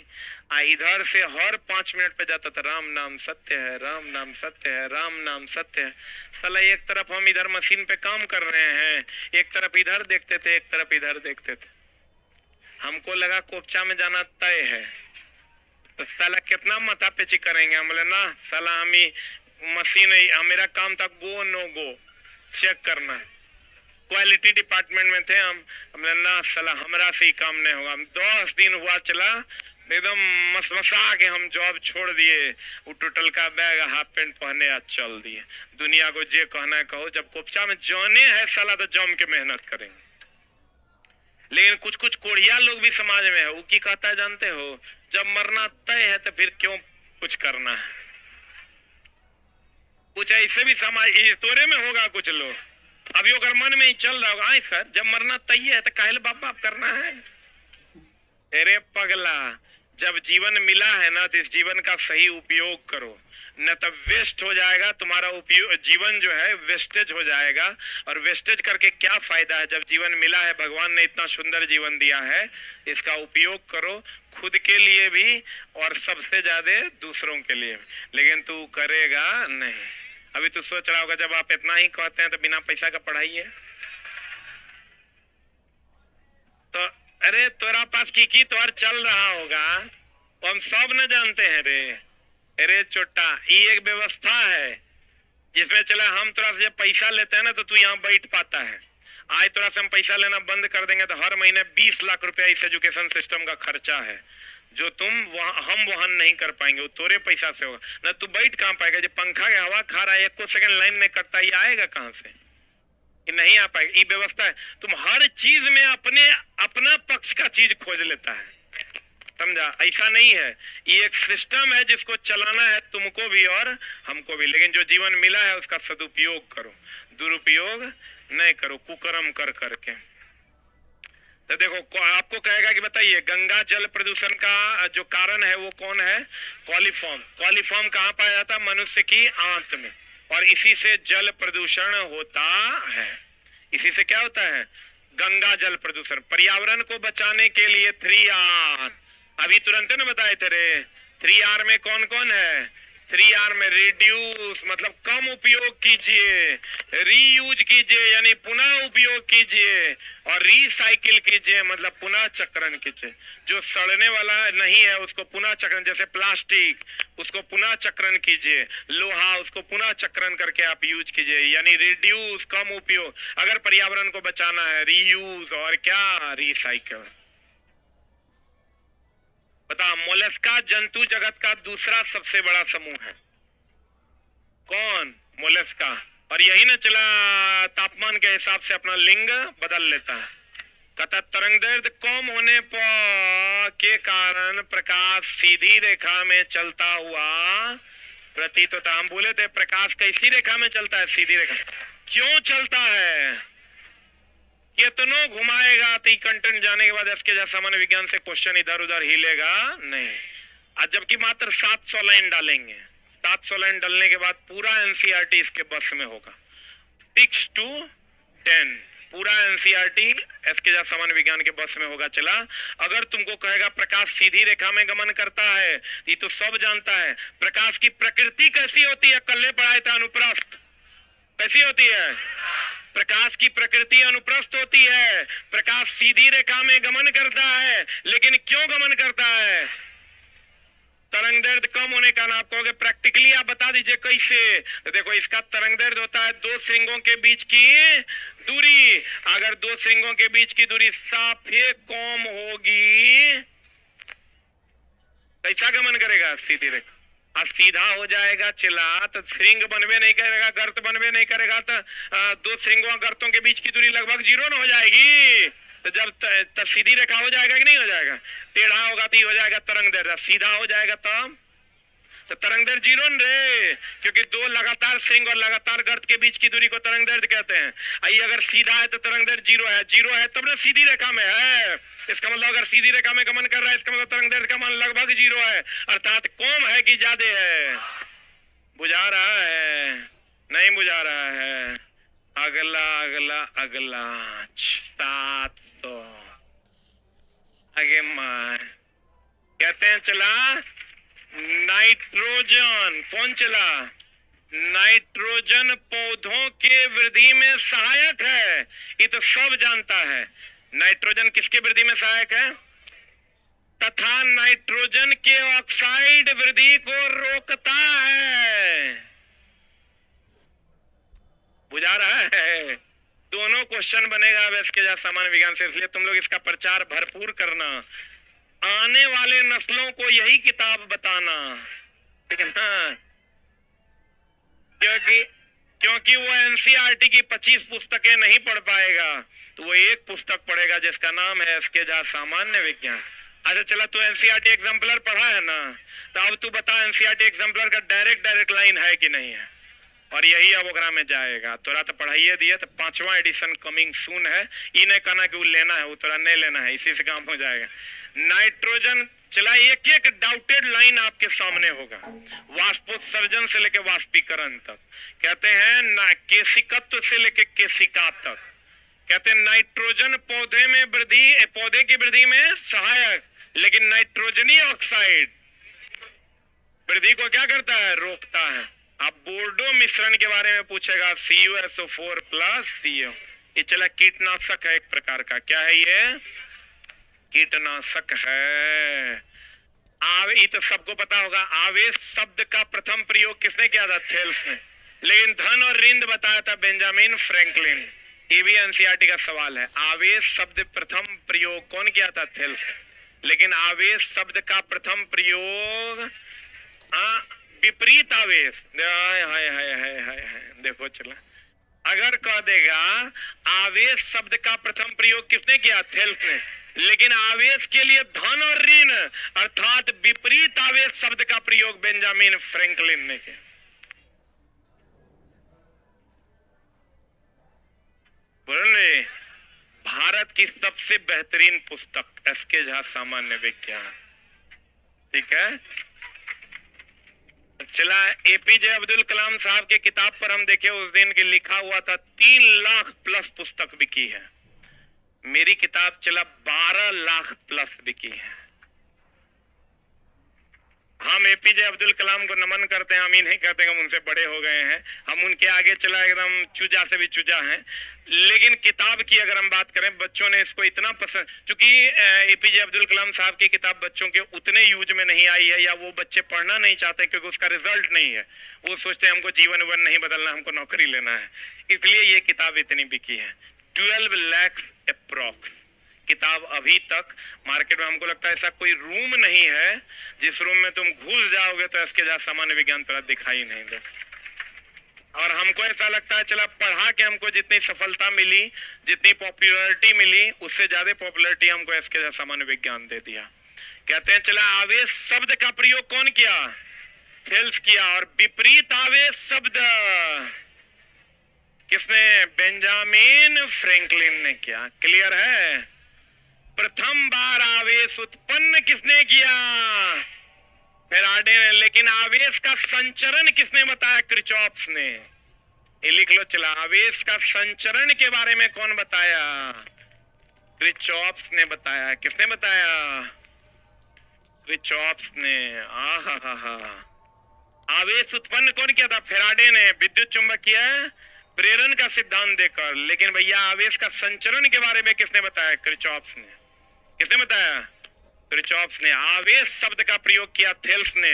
इधर से हर 5 मिनट पे जाता था, राम नाम सत्य है, राम नाम सत्य है, राम नाम सत्य है। साला एक तरफ हम इधर मशीन पे काम कर रहे हैं, एक तरफ इधर देखते थे, एक तरफ इधर देखते थे। हमको लगा कोपचा में जाना तय है, तो साला कितना माथा पेची करेंगे। हम बोले ना साला, हम ही मशीन, मेरा काम था गो नो गो चेक करना। क्वालिटी डिपार्टमेंट में थे हम ना साला हमरा से ही काम नहीं होगा। हम 10 दिन हुआ चला, एकदम मसमसा के हम जॉब छोड़ दिए, वो टोटल का बैग हाफ पैंट पहने आज चल दिए। दुनिया को जे कहना है कहो, जब कोपचा में जाने है साला तो जम के मेहनत करेंगे। लेकिन कुछ कुछ कोढ़िया लोग भी समाज में है, वो की कहता है जानते हो, जब मरना तय है तो फिर क्यों कुछ करना है। कुछ ऐसे भी समाज तोरे में होगा कुछ लोग, अभी अगर मन में ही चल रहा होगा, सर जब मरना तय है तो काहे बाप बाप करना है। अरे पगला, जब जीवन मिला है ना तो इस जीवन का सही उपयोग करो, न तो वेस्ट हो जाएगा तुम्हारा उपयोग। जीवन जो है वेस्टेज हो जाएगा, और वेस्टेज करके क्या फायदा है। जब जीवन मिला है, भगवान ने इतना सुंदर जीवन दिया है, इसका उपयोग करो खुद के लिए भी और सबसे ज्यादा दूसरों के लिए। लेकिन तू करेगा नहीं। अभी तू सोच रहा होगा जब आप इतना ही कहते हैं तो बिना पैसा का पढ़ाई है, तो अरे तोरा पास की तोर चल रहा होगा, हम सब न जानते हैं रे। अरे चोटा, ये एक व्यवस्था है जिसमें चला हम तोरा से पैसा लेते हैं ना तो तू यहाँ बैठ पाता है, आज थोड़ा से हम पैसा लेना बंद कर देंगे तो हर महीने 20 लाख रुपया इस एजुकेशन सिस्टम का खर्चा है जो हम वहन नहीं कर पाएंगे, वो तोरे पैसा से होगा ना। तू बैठ कहाँ पाएगा? जब पंखा के हवा खा रहा है, 1 सेकंड लाइन में कटता, ये आएगा कहाँ से? ये नहीं आ पाएगा। ये व्यवस्था है, तुम हर चीज में अपना पक्ष का चीज खोज लेता है, समझा? ऐसा नहीं है, ये एक सिस्टम है जिसको चलाना है तुमको भी और हमको भी। लेकिन जो जीवन मिला है उसका सदुपयोग करो, दुरुपयोग नहीं करो कुकर्म कर करके। तो देखो आपको कहेगा कि बताइए गंगा जल प्रदूषण का जो कारण है वो कौन है? कॉलीफॉर्म। कॉलीफॉर्म कहाँ पाया जाता है? मनुष्य की आंत में, और इसी से जल प्रदूषण होता है। इसी से क्या होता है? गंगा जल प्रदूषण। पर्यावरण को बचाने के लिए 3R, अभी तुरंत न बताए तेरे, 3R में कौन कौन है? 3R में रिड्यूस मतलब कम उपयोग कीजिए, रीयूज कीजिए यानी पुनः उपयोग कीजिए, और रिसाइकिल कीजिए मतलब पुनः चक्रण कीजिए। जो सड़ने वाला नहीं है उसको पुनः चक्रण, जैसे प्लास्टिक उसको पुनः चक्रण कीजिए, लोहा उसको पुनः चक्रण करके आप यूज कीजिए, यानी रिड्यूस कम उपयोग। अगर पर्यावरण को बचाना है रीयूज और क्या? रिसाइकिल। बता, मोलस्का जंतु जगत का दूसरा सबसे बड़ा समूह है। कौन? मोलस्का। और यही ना चला तापमान के हिसाब से अपना लिंग बदल लेता है। कहता तरंग दैर्ध्य कम होने के कारण प्रकाश सीधी रेखा में चलता हुआ प्रतीत होता। हम बोले थे प्रकाश कैसी रेखा में चलता है? सीधी रेखा। क्यों चलता है? कितनों घुमाएगा तो कंटेंट जाने के बाद इसके जैसा सामान्य विज्ञान से क्वेश्चन इधर उधर हिलेगा नहीं। आज जबकि मात्र 700 लाइन डालेंगे, 700 लाइन डालने के बाद पूरा एनसीईआरटी इसके बस में होगा। 6 to 10 पूरा एनसीईआरटी इसके जैसा सामान्य विज्ञान के बस में होगा। चला, अगर तुमको कहेगा प्रकाश सीधी रेखा में गमन करता है, ये तो सब जानता है। प्रकाश की प्रकृति कैसी होती है? कल पढ़ाया था, अनुप्रस्थ। कैसी होती है? प्रकाश की प्रकृति अनुप्रस्थ होती है। प्रकाश सीधी रेखा में गमन करता है, लेकिन क्यों गमन करता है? तरंग दैर्ध्य कम होने का। आप कहोगे प्रैक्टिकली आप बता दीजिए कैसे? तो देखो इसका तरंग दैर्ध्य होता है 2 श्रृंगों के बीच की दूरी। अगर 2 श्रृंगों के बीच की दूरी साफे कम होगी, कैसा गमन करेगा? सीधी रेखा। अब सीधा हो जाएगा चिल्ला तो श्रृंग बनवे नहीं करेगा, गर्त बनवे नहीं करेगा, तो 2 श्रृंगों गर्तों के बीच की दूरी लगभग 0 न हो जाएगी। तो जब तब सीधी रेखा हो जाएगा कि नहीं हो जाएगा? टेढ़ा होगा तो हो जाएगा तरंग दैर्ध्य, सीधा हो जाएगा तब तो तरंग दैर्ध्य 0 रे, क्योंकि 2 लगातार श्रृंग और लगातार गर्त के बीच की दूरी को तरंग दैर्ध्य कहते हैं। आइए अगर सीधा है तो तरंग दैर्ध्य 0 है, 0 है तब ना सीधी रेखा में है। इसका मतलब अगर सीधी रेखा में गमन कर रहा है इसका मतलब तरंग दैर्ध्य का मान लगभग 0 है, अर्थात कम है कि ज्यादा है? बुझा रहा है? नहीं बुझा रहा है? अगला अगला अगला 700 आगे मां कहते हैं चला नाइट्रोजन। कौन चला? नाइट्रोजन पौधों के वृद्धि में सहायक है, ये तो सब जानता है। नाइट्रोजन किसके वृद्धि में सहायक है? तथा नाइट्रोजन के ऑक्साइड वृद्धि को रोकता है। बुझा रहा है? दोनों क्वेश्चन बनेगा अब इसके जैसा सामान्य विज्ञान से, इसलिए तुम लोग इसका प्रचार भरपूर करना, आने वाले नस्लों को यही किताब बताना, ठीक है ना? क्योंकि वो एनसीईआरटी की 25 पुस्तकें नहीं पढ़ पाएगा, तो वो एक पुस्तक पढ़ेगा जिसका नाम है इसके जहाँ सामान्य विज्ञान। अच्छा चला, तू एनसीईआरटी एग्जाम्पलर पढ़ा है ना, तो अब तू बता एनसीईआरटी एग्जाम्पलर का डायरेक्ट लाइन है कि नहीं है? और यही अब ओकरा में जाएगा। तोरा तो पढ़ाइए दिए, तो 5वां एडिशन कमिंग सून है। ये नहीं कहना कि वो लेना है, वो तोरा नहीं लेना है, इसी से काम हो जाएगा। नाइट्रोजन चला, एक एक डाउटेड लाइन आपके सामने होगा, वाष्पोत्सर्जन से लेकर वाष्पीकरण तक। कहते हैं ना केशिकत्व से लेकर केशिका तक। कहते हैं नाइट्रोजन पौधे की वृद्धि में सहायक, लेकिन नाइट्रोजनी ऑक्साइड वृद्धि को क्या करता है? रोकता है। अब बोर्डो मिश्रण के बारे में पूछेगा, CuSO4 प्लस CO। ये चला कीटनाशक है एक प्रकार का। क्या है ये? कीटनाशक है। ये तो सबको पता होगा। आवेश शब्द का प्रथम प्रयोग किसने किया था? थेल्स ने। लेकिन धन और रिंद बताया था बेंजामिन फ्रैंकलिन। ये भी एनसीईआरटी का सवाल है। आवेश शब्द प्रथम प्रयोग कौन किया था? थेल्स। लेकिन आवेश शब्द का प्रथम प्रयोग विपरीत आवेश, हाय हाय हाय हाय हाय, देखो चला, अगर कह देगा आवेश शब्द का प्रथम प्रयोग किसने किया? थेल्स ने। लेकिन आवेश के लिए धन और ऋण अर्थात विपरीत आवेश शब्द का प्रयोग बेंजामिन फ्रैंकलिन ने किया। बोले भारत की सबसे बेहतरीन पुस्तक एसके झा सामान्य विज्ञान, ठीक है। चला, एपीजे अब्दुल कलाम साहब के किताब पर हम देखे उस दिन के लिखा हुआ था 3 लाख प्लस पुस्तक बिकी है। मेरी किताब चला 12 लाख प्लस बिकी है। हम एपीजे अब्दुल कलाम को नमन करते हैं, हम ही नहीं कहते हैं हम उनसे बड़े हो गए हैं, हम उनके आगे चला एकदम चूजा से भी चूजा हैं। लेकिन किताब की अगर हम बात करें, बच्चों ने इसको इतना पसंद, चूंकि एपीजे अब्दुल कलाम साहब की किताब बच्चों के उतने यूज में नहीं आई है, या वो बच्चे पढ़ना नहीं चाहते क्योंकि उसका रिजल्ट नहीं है। वो सोचते हैं हमको जीवन वन नहीं बदलना, हमको नौकरी लेना है, इसलिए ये किताब इतनी बिकी है। 12 लाख अप्रॉक्स किताब अभी तक मार्केट में। हमको लगता है ऐसा कोई रूम नहीं है जिस रूम में तुम घुस जाओगे तो इसके जहाँ सामान्य विज्ञान तरह दिखाई नहीं दे। और हमको ऐसा लगता है चला पढ़ा के हमको जितनी सफलता मिली, जितनी पॉपुलैरिटी मिली, उससे ज्यादा पॉपुलैरिटी हमको इसके जहाँ सामान्य विज्ञान दे दिया। कहते हैं चला आवेश शब्द का प्रयोग कौन किया? थेल्स किया। और विपरीत आवेश शब्द किसने? बेंजामिन फ्रैंकलिन ने किया। क्लियर है? प्रथम बार आवेश उत्पन्न किसने किया? फैराडे ने। लेकिन आवेश का संचरण किसने बताया? क्रिचॉप्स ने। ये लिख लो चला, आवेश का संचरण के बारे में कौन बताया? क्रिचॉप्स ने बताया। किसने बताया? क्रिचॉप्स ने। आवेश उत्पन्न कौन किया था? फैराडे ने, विद्युत चुंबकीय प्रेरण का सिद्धांत देकर। लेकिन भैया आवेश का संचरण के बारे में किसने बताया? क्रिचॉप्स ने। किसने बताया? क्रिचॉप्स ने। आवेश शब्द का प्रयोग किया थेल्स ने।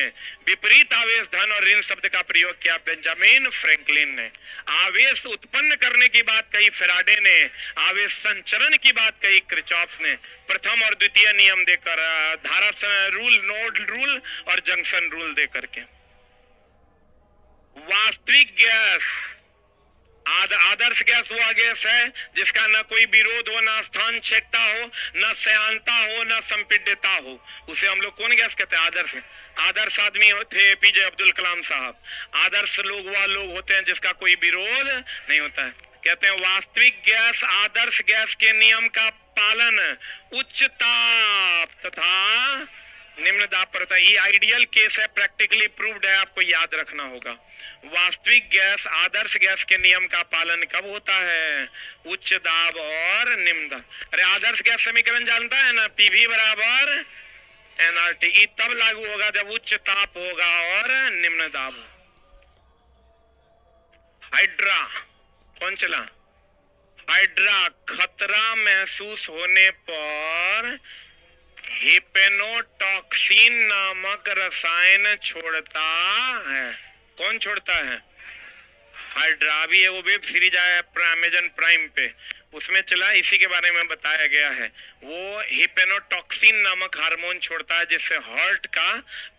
विपरीत आवेश धन और ऋण शब्द का प्रयोग किया बेंजामिन फ्रैंकलिन ने। आवेश उत्पन्न करने की बात कही फैराडे ने, आवेश संचरण की बात कही क्रिचॉप्स ने। प्रथम और द्वितीय नियम देकर, धारा रूल, नोड रूल और जंक्शन रूल देकर के। वास्तविक गैस, आदर्श गैस वो गैस है जिसका न कोई विरोध हो, न स्थान छेदता हो, न श्यानता हो, न संपीड्यता हो। उसे हम लोग कौन गैस कहते हैं? आदर्श। आदर्श आदमी होते एपीजे अब्दुल कलाम साहब। आदर्श लोग वह लोग होते हैं जिसका कोई विरोध नहीं होता है। कहते हैं वास्तविक गैस आदर्श गैस के नियम का पालन उच्च ताप तथा निम्न दाब पर होता है। ये आइडियल केस है, प्रैक्टिकली प्रूव्ड है, आपको याद रखना होगा। वास्तविक गैस आदर्श गैस के नियम का पालन कब होता है? उच्च दाब और निम्न दाब। अरे आदर्श गैस समीकरण जानता है ना? पीवी बराबर एनआरटी। तब लागू होगा जब उच्च ताप होगा और निम्न दाब। हाइड्रा कौन चला? हाइड्रा खतरा महसूस होने पर हिप्नोटॉक्सिन नामक रसायन छोड़ता है। कौन छोड़ता है? हाइड्रा। भी है वो वेब सीरीज आया है अमेजन प्राइम पे, उसमें चला, इसी के बारे में बताया गया है। वो हिप्नोटॉक्सिन नामक हार्मोन छोड़ता है जिससे हार्ट का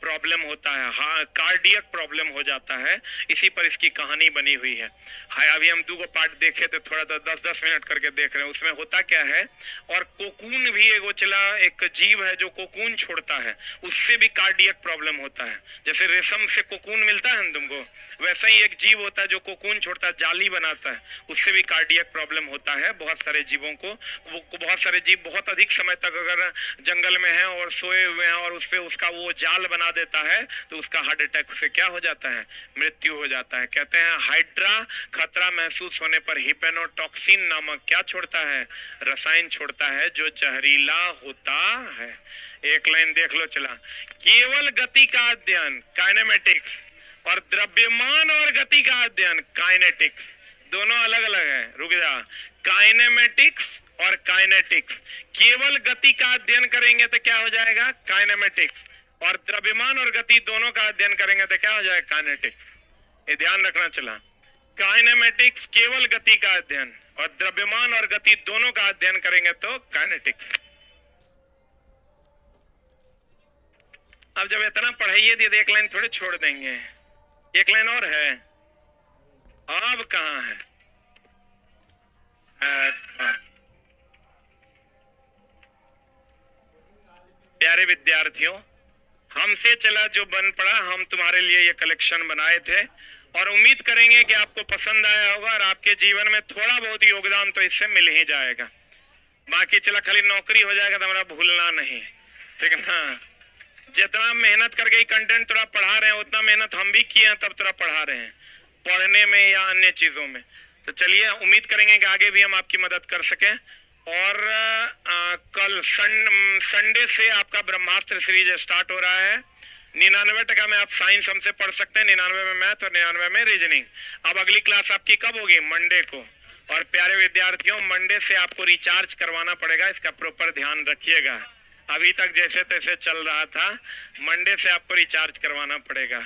प्रॉब्लम होता है, कार्डियक प्रॉब्लम हो जाता है। इसी पर इसकी कहानी बनी हुई है। हाय अभी हम 2 पार्ट देखे थे, थोड़ा सा 10-10 मिनट करके देख रहे हैं। उसमें होता क्या है, और कोकून भी एक चला एक जीव है जो कोकून छोड़ता है, उससे भी कार्डियक प्रॉब्लम होता है। जैसे रेशम से कोकून मिलता है ना तुमको, वैसा ही एक जीव होता है जो कोकून छोड़ता है, जाली बनाता है, उससे भी कार्डियक प्रॉब्लम होता है। बहुत सारे जीवों को, बहुत सारे जीव बहुत अधिक समय तक अगर जंगल में है और सोए हुए हैं और उस पे उसका वो जाल बना देता है तो उसका हार्ट अटैक से क्या हो जाता है? मृत्यु हो जाता है। कहते हैं हाइड्रा खतरा महसूस होने पर हिप्नोटॉक्सिन नामक क्या छोड़ता है? रसायन छोड़ता है जो जहरीला होता है। एक लाइन देख लो चला, केवल गति का अध्ययन काइनेमेटिक्स और द्रव्यमान और गति का अध्ययन काइनेटिक्स, दोनों अलग अलग है। रुक जा, काइनेमेटिक्स और काइनेटिक्स। केवल गति का अध्ययन करेंगे तो क्या हो जाएगा? काइनेमेटिक्स। और द्रव्यमान और गति दोनों का अध्ययन करेंगे तो क्या हो जाएगा? काइनेटिक्स। ये ध्यान रखना चला, काइनेमेटिक्स केवल गति का अध्ययन और द्रव्यमान और गति दोनों का अध्ययन करेंगे तो काइनेटिक्स। अब जब इतना पढ़ाइए तो एक लाइन थोड़े छोड़ देंगे, एक लाइन और है। अब कहाँ है? प्यारे विद्यार्थियों, हमसे चला जो बन पड़ा, हम तुम्हारे लिए ये कलेक्शन बनाए थे और उम्मीद करेंगे कि आपको पसंद आया होगा और आपके जीवन में थोड़ा बहुत योगदान तो इससे मिल ही जाएगा। बाकी चला खाली नौकरी हो जाएगा तो हमारा भूलना नहीं, ठीक है ना। जितना मेहनत करके ही कंटेंट थोड़ा पढ़ा रहे हैं उतना मेहनत हम भी किए हैं, तब थोड़ा पढ़ा रहे हैं पढ़ने में या अन्य चीजों में। तो चलिए उम्मीद करेंगे कि आगे भी हम आपकी मदद कर सकें। और कल संडे से आपका ब्रह्मास्त्र सीरीज स्टार्ट हो रहा है। 99% में आप साइंस हमसे पढ़ सकते हैं, 99 में मैथ और 99 में रीजनिंग। अब अगली क्लास आपकी कब होगी? मंडे को। और प्यारे विद्यार्थियों, मंडे से आपको रिचार्ज करवाना पड़ेगा, इसका प्रॉपर ध्यान रखिएगा। अभी तक जैसे तैसे चल रहा था, मंडे से आपको रिचार्ज करवाना पड़ेगा।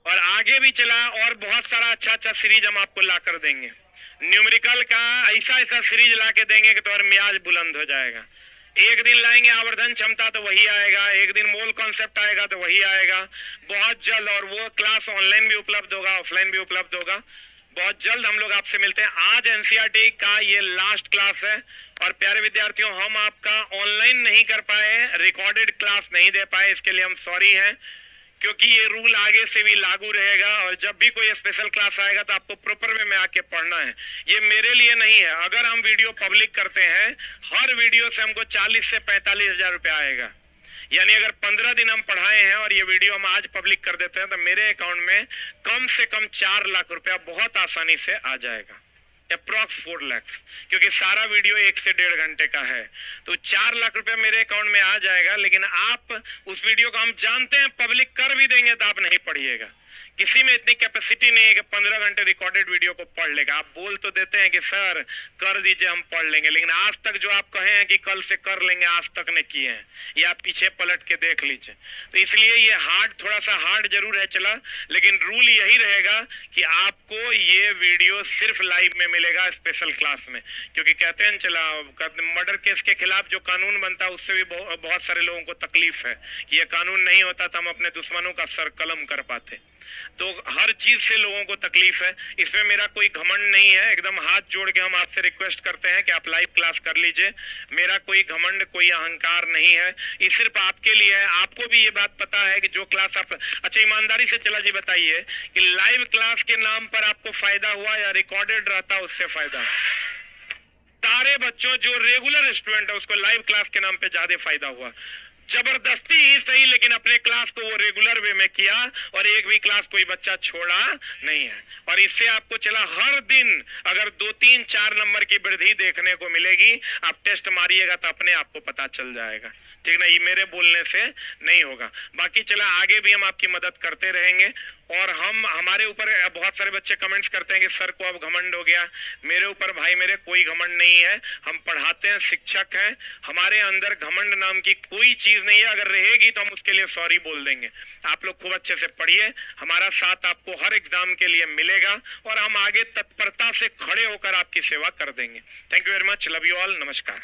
और आगे भी चला और बहुत सारा अच्छा अच्छा सीरीज हम आपको ला कर देंगे। न्यूमेरिकल का ऐसा ऐसा सीरीज ला के देंगे कि तुम्हारा मियाज बुलंद हो जाएगा। एक दिन लाएंगे आवर्धन क्षमता तो वही आएगा, एक दिन मोल कॉन्सेप्ट आएगा तो वही आएगा बहुत जल्द। और वो क्लास ऑनलाइन भी उपलब्ध होगा, ऑफलाइन भी उपलब्ध होगा। बहुत जल्द हम लोग आपसे मिलते हैं। आज एनसीईआरटी का ये लास्ट क्लास है। और प्यारे विद्यार्थियों, हम आपका ऑनलाइन नहीं कर पाए, रिकॉर्डेड क्लास नहीं दे पाए, इसके लिए हम सॉरी हैं, क्योंकि ये रूल आगे से भी लागू रहेगा। और जब भी कोई स्पेशल क्लास आएगा तो आपको प्रॉपर वे में आके पढ़ना है। ये मेरे लिए नहीं है। अगर हम वीडियो पब्लिक करते हैं, हर वीडियो से हमको 40 से 45 हजार रुपया आएगा। यानी अगर 15 दिन हम पढ़ाए हैं और ये वीडियो हम आज पब्लिक कर देते हैं तो मेरे अकाउंट में कम से कम 4 लाख रुपया बहुत आसानी से आ जाएगा, अप्रॉक्स 4 लाख, क्योंकि सारा वीडियो 1 से 1.5 घंटे का है। तो 4 लाख रुपया मेरे अकाउंट में आ जाएगा। लेकिन आप उस वीडियो को हम जानते हैं पब्लिक कर भी देंगे तो आप नहीं पढ़िएगा। किसी में इतनी कैपेसिटी नहीं है कि 15 घंटे रिकॉर्डेड वीडियो को पढ़ लेगा। आप बोल तो देते हैं कि सर कर दीजिए हम पढ़ लेंगे, लेकिन आज तक जो आप कहे हैं कि कल से कर लेंगे, आज तक नहीं किए हैं, ये आप पीछे पलट के देख लीजिए। तो इसलिए ये हार्ड, थोड़ा सा हार्ड जरूर है चला, लेकिन रूल यही रहेगा कि आपको ये वीडियो सिर्फ लाइव में मिलेगा, स्पेशल क्लास में। क्योंकि कहते हैं चला मर्डर केस के खिलाफ जो कानून बनता है उससे भी बहुत सारे लोगों को तकलीफ है कि ये कानून नहीं होता तो हम अपने दुश्मनों का सर कलम कर पाते। तो हर चीज से लोगों को तकलीफ है। इसमें मेरा कोई घमंड नहीं है, एकदम हाथ जोड़ के हम आपसे रिक्वेस्ट करते हैं कि आप लाइव क्लास कर लीजिए। मेरा कोई घमंड, कोई अहंकार नहीं है, ये सिर्फ आपके लिए है। आपको भी ये बात पता है कि जो क्लास आप, अच्छा ईमानदारी से चला जी बताइए कि लाइव क्लास के नाम पर आपको फायदा हुआ या रिकॉर्डेड रहता उससे फायदा? सारे बच्चों जो रेगुलर स्टूडेंट है उसको लाइव क्लास के नाम पे ज्यादा फायदा हुआ। जबरदस्ती ही सही, लेकिन अपने क्लास को वो रेगुलर वे में किया और एक भी क्लास कोई बच्चा छोड़ा नहीं है। और इससे आपको चला हर दिन अगर 2, 3, 4 नंबर की वृद्धि देखने को मिलेगी। आप टेस्ट मारिएगा तो अपने आपको पता चल जाएगा, ठीक ना। ये मेरे बोलने से नहीं होगा। बाकी चला आगे भी हम आपकी मदद करते रहेंगे। और हमारे ऊपर बहुत सारे बच्चे कमेंट्स करते हैं कि सर को अब घमंड हो गया। मेरे ऊपर भाई मेरे कोई घमंड नहीं है। हम पढ़ाते हैं, शिक्षक हैं, हमारे अंदर घमंड नाम की कोई चीज नहीं है। अगर रहेगी तो हम उसके लिए सॉरी बोल देंगे। आप लोग खूब अच्छे से पढ़िए, हमारा साथ आपको हर एग्जाम के लिए मिलेगा और हम आगे तत्परता से खड़े होकर आपकी सेवा कर देंगे। Thank you very much, love you all, नमस्कार।